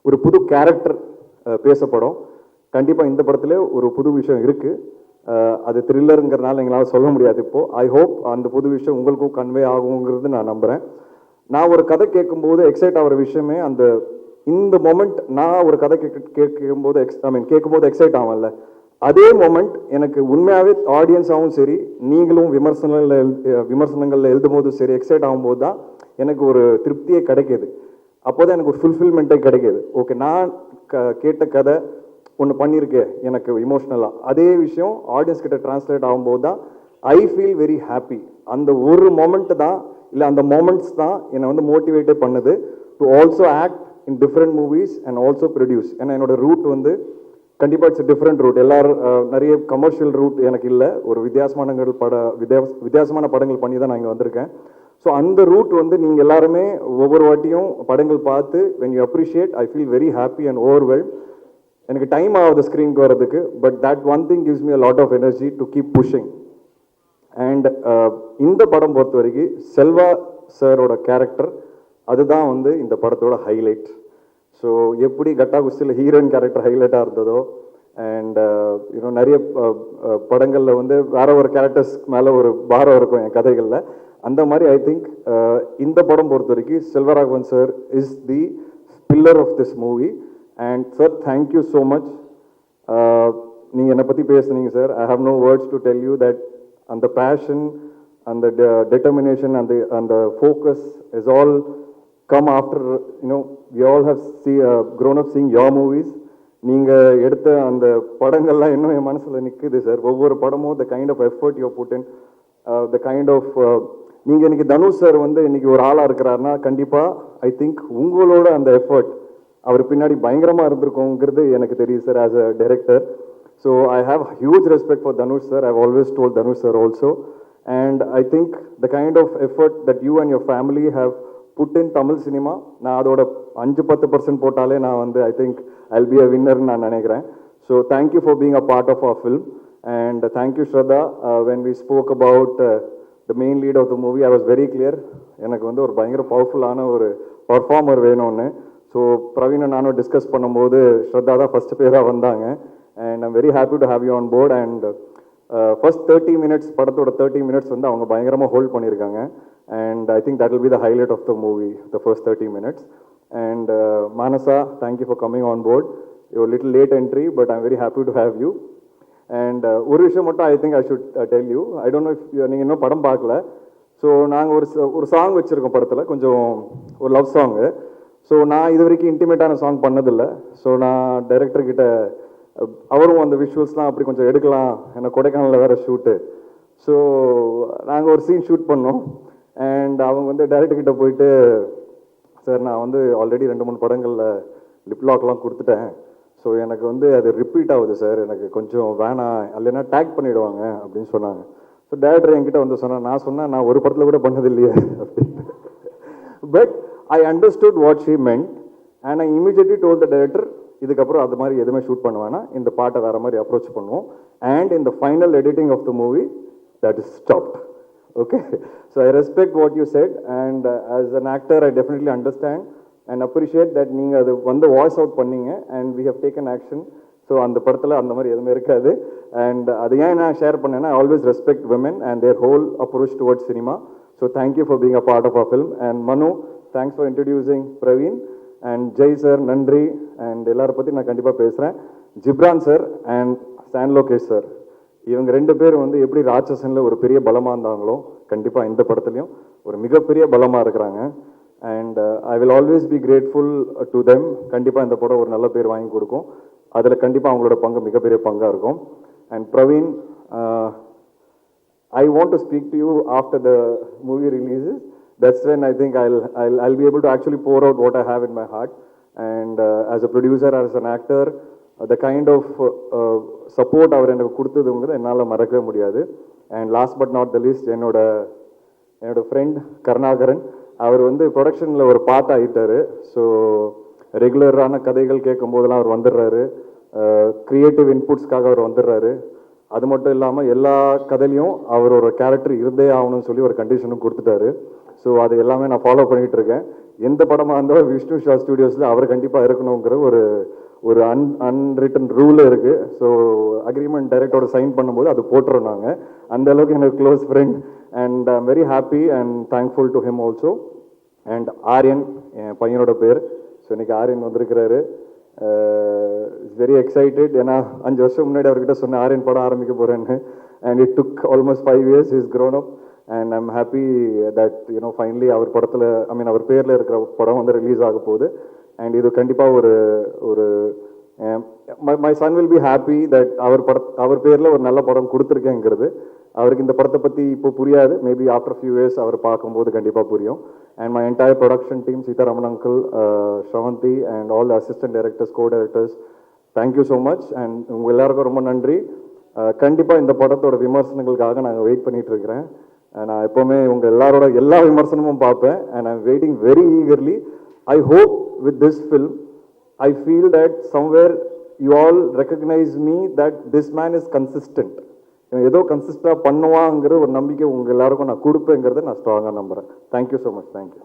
[SPEAKER 11] ஒரு புது கேரக்டர் பேசப்படும். கண்டிப்பாக இந்த படத்துல ஒரு புது விஷயம் இருக்குது. அது த்ரில்லருங்கிறதுனால எங்களால் சொல்ல முடியாது இப்போது. ஐ ஹோப் அந்த புது விஷயம் உங்களுக்கும் கன்வே ஆகுங்கிறது நான் நம்புகிறேன். நான் ஒரு கதை கேட்கும்போது எக்ஸைட் ஆகிற விஷயமே இந்த மொமெண்ட். நான் ஒரு கதை கேட்கும்போது எக்ஸைட் ஆகல, அதே மொமெண்ட் எனக்கு உண்மையாகவே ஆடியன்ஸாகவும் சரி, நீங்களும் விமர்சனங்களில் எழுதும் போதும் சரி எக்ஸைட் ஆகும்போது தான் எனக்கு ஒரு திருப்தியே கிடைக்கிது. அப்போ தான் எனக்கு ஒரு ஃபுல்ஃபில்மெண்ட்டே கிடைக்கிது. ஓகே, நான் கேட்ட கதை ஒன்று பண்ணியிருக்கேன் எனக்கு இமோஷ்னலாக, அதே விஷயம் ஆடியன்ஸ் கிட்ட டிரான்ஸ்லேட் ஆகும்போது தான் ஐ ஃபீல் வெரி ஹாப்பி. அந்த ஒரு மொமெண்ட் தான், இல்லை அந்த மொமெண்ட்ஸ் தான் என்னை வந்து மோட்டிவேட்டே பண்ணுது to also act in different movies and also produce. ஏன்னா என்னோட ரூட் வந்து கண்டிப்பாக இட்ஸ் டிஃப்ரெண்ட் ரூட். எல்லாரும் நிறைய கமர்ஷியல் ரூட் எனக்கு இல்லை. ஒரு வித்தியாசமான படங்கள் பண்ணி தான் நான் இங்கே வந்திருக்கேன். ஸோ அந்த ரூட் வந்து நீங்கள் எல்லாருமே ஒவ்வொரு வாட்டியும் படங்கள் பார்த்து when you appreciate, I feel very happy and overwhelmed. எனக்கு டைம் ஆகுது ஸ்க்ரீனுக்கு வர்றதுக்கு, but that one thing gives me a lot of energy to keep pushing. And இந்த படம் பொறுத்த வரைக்கும் செல்வா சாரோட கேரக்டர் அதுதான் வந்து இந்த படத்தோட ஹைலைட். ஸோ எப்படி கட்டா குஸ்தியில் ஹீரோயின் கேரக்டர் ஹைலைட்டாக இருந்ததோ, அண்ட் நிறைய படங்களில் வந்து வேற ஒரு கேரக்டர்ஸ் மேலே ஒரு பாரம் இருக்கும் என் கதைகளில், அந்த மாதிரி ஐ திங்க் இந்த படம் பொறுத்த வரைக்கும் Selvaraghavan sir is the pillar of this movie. And sir, thank you so much. நீங்கள் என்னை பற்றி பேசுனீங்க sir. I have no words to tell you that அந்த பேஷன், அந்த determination and the focus is all come after, we all have grown up seeing your movies. நீங்கள் எடுத்த அந்த படங்கள்லாம் இன்னும் என் மனசில் நிற்குது சார். ஒவ்வொரு படமும் the kind of effort you put in, the kind of நீங்கள் இன்னைக்கு தனுஷ் சார் வந்து இன்னைக்கு ஒரு ஆளாக இருக்கிறாருன்னா கண்டிப்பாக ஐ திங்க் உங்களோட அந்த எஃபர்ட் அவர் பின்னாடி பயங்கரமாக இருந்திருக்குங்கிறது எனக்கு தெரியுது sir as a director. So I have huge respect for Dhanush sir. I've always told Dhanush sir also. And I think the kind of effort that you and your family have put in Tamil cinema, நான் அதோட 5-10% போட்டாலே நான் வந்து I think I'll be a winner நான் நினைக்கிறேன். So thank you for being a part of our film. And thank you, Shraddha. When we spoke about the main lead of the movie, I was very clear. எனக்கு வந்து ஒரு பயங்கர பவர்ஃபுல்லான ஒரு performer வேணும்னு. So Praveen நானும் டிஸ்கஸ் பண்ணும்போது ஸ்ரத்தா தான் ஃபஸ்ட்டு பேராக வந்தாங்க. And I'm very happy to have you on board. And first 30 minutes, படத்தோட 30 minutes வந்து அவங்க பயங்கரமாக ஹோல்ட் பண்ணியிருக்காங்க. And I think that will be the highlight of the movie, the first 30 minutes. And Manasa, thank you for coming on board. You're a little late entry, but I'm very happy to have you. And ஒரு விஷயம் மட்டும் I think I should tell you. I don't know if நீங்கள் இன்னும் படம் பார்க்கல. So நாங்கள் ஒரு song வச்சுருக்கோம் படத்தில், கொஞ்சம் ஒரு லவ் சாங்கு. ஸோ நான் இது வரைக்கும் இன்டிமேட்டான சாங் பண்ணதில்லை. ஸோ நான் டைரக்டர்கிட்ட, அவரும் அந்த விஷுவல்ஸ்லாம் அப்படி கொஞ்சம் எடுக்கலாம், ஏன்னா கொடைக்கானலில் வேறு ஷூட்டு. ஸோ நாங்கள் ஒரு சீன் ஷூட் பண்ணோம். அண்ட் அவங்க வந்து டைரக்டர்கிட்ட போயிட்டு, சார் நான் வந்து ஆல்ரெடி 2-3 படங்களில் லிப்லாக்லாம் கொடுத்துட்டேன். ஸோ எனக்கு வந்து அது ரிப்பீட் ஆகுது சார், எனக்கு கொஞ்சம் வேணாம், இல்லைன்னா டேக் பண்ணிவிடுவாங்க அப்படின்னு சொன்னாங்க. ஸோ டேரக்டர் என்கிட்ட வந்து சொன்னேன், நான் சொன்னேன் நான் ஒரு படத்தில் கூட பண்ணது இல்லையே அப்படின்னு. But I understood what she மென்ட் and I immediately told the director, இதுக்கப்புறம் அது மாதிரி எதுவுமே ஷூட் பண்ணுவேன்னா இந்த பாட்டை வேறு மாதிரி அப்ரோச் பண்ணுவோம். அண்ட் இந்த final editing of the movie that is stopped. Okay, so I respect what you said, and as an actor I definitely understand and appreciate that நீங்க அது வந்து வாய்ஸ் அவுட் பண்ணீங்க and we have taken action. So அந்த படத்தில் அந்த மாதிரி எதுவுமே இருக்காது. அண்ட் அது ஏன் நான் ஷேர் பண்ணேன்னா, I always respect women and their whole approach towards cinema. So thank you for being a part of our film. And Manu, thanks for introducing Praveen. And Jay sir, நன்றி. and எல்லாரை பற்றி நான் கண்டிப்பாக பேசுகிறேன். Ghibran sir and San Lokesh sir, இவங்க 2 பேரும் வந்து எப்படி ராட்சசனில் ஒரு பெரிய பலமாக இருந்தாங்களோ, கண்டிப்பாக இந்த படத்துலையும் ஒரு மிகப்பெரிய பலமாக இருக்கிறாங்க. And I will always be grateful to them. கண்டிப்பாக இந்த படம் ஒரு நல்ல பேர் வாங்கி கொடுக்கும். அதில் கண்டிப்பாக அவங்களோட பங்கு மிகப்பெரிய பங்காக இருக்கும். And Praveen, I want to speak to you after the movie releases. That's when I think I'll be able to actually pour out what I have in my heart. And as a producer, as an actor, the kind of support அவர் எனக்கு கொடுத்ததுங்கிறது என்னால் மறக்கவே முடியாது. And last but not the least, என்னோட friend Karunakaran, அவர் வந்து ப்ரொடக்ஷனில் ஒரு part ஆகிட்டார். So ரெகுலரான கதைகள் கேட்கும் போதெல்லாம் அவர் வந்துடுறாரு, க்ரியேட்டிவ் இன்புட்ஸ்க்காக அவர் வந்துடுறாரு. அது மட்டும் இல்லாமல் எல்லா கதையிலையும் அவர் ஒரு கேரக்டர் இருந்தே ஆகணும்னு சொல்லி ஒரு கண்டிஷனும் கொடுத்துட்டாரு. ஸோ அது எல்லாமே நான் ஃபாலோ பண்ணிகிட்டு இருக்கேன். எந்த படமாக இருந்தாலும் விஷ்ணு ஷா ஸ்டுடியோஸில் அவர் கண்டிப்பாக இருக்கணுங்கிற ஒரு அன்ரிட்டன் ரூல் இருக்குது. ஸோ அக்ரிமெண்ட் டைரக்டரோட சைன் பண்ணும்போது அது போட்டுறோம் நாங்கள். அந்த அளவுக்கு எனக்கு close friend. And I am very happy and thankful to him also. And Aryan, என் பையனோட பேர். ஸோ இன்னைக்கு ஆரியன் வந்திருக்கிறாரு. It's very excited. ஏன்னா 5 வருஷம் முன்னாடி அவர்கிட்ட சொன்னேன் ஆரியன் படம் ஆரம்பிக்க போகிறேன்னு. And it took almost 5 years. Is grown up. And I'm happy that finally அவர் படத்தில், அவர் பேரில் இருக்கிற படம் வந்து ரிலீஸ் ஆக போகுது. அண்ட் இது கண்டிப்பாக ஒரு my son will be happy that அவர் பேரில் ஒரு நல்ல படம் கொடுத்துருக்கேங்கிறது. அவருக்கு இந்த படத்தை பற்றி இப்போ புரியாது, மேபி ஆஃப்டர் ஃபியூ இயர்ஸ் அவர் பார்க்கும்போது கண்டிப்பாக புரியும். And my entire production team, Sitharaman uncle, Sravanthi and all the assistant directors, go directors, thank you so much. And உங்கள் எல்லாருக்கும் ரொம்ப நன்றி. கண்டிப்பாக இந்த படத்தோட விமர்சனங்களுக்காக நாங்கள் வெயிட் பண்ணிட்டு இருக்கிறேன். நான் எப்போவுமே உங்கள் எல்லாரோட எல்லா விமர்சனமும் பார்ப்பேன். And I am waiting very eagerly. I hope with this film, I feel that somewhere you all recognize me that this man is consistent. ஏதோ கன்சிஸ்டாக பண்ணுவாங்கிற ஒரு நம்பிக்கை உங்கள் எல்லாருக்கும் நான் கொடுப்பேங்கிறத நான் ஸ்ட்ராங்காக நம்புகிறேன். Thank you so much. தேங்க்யூ.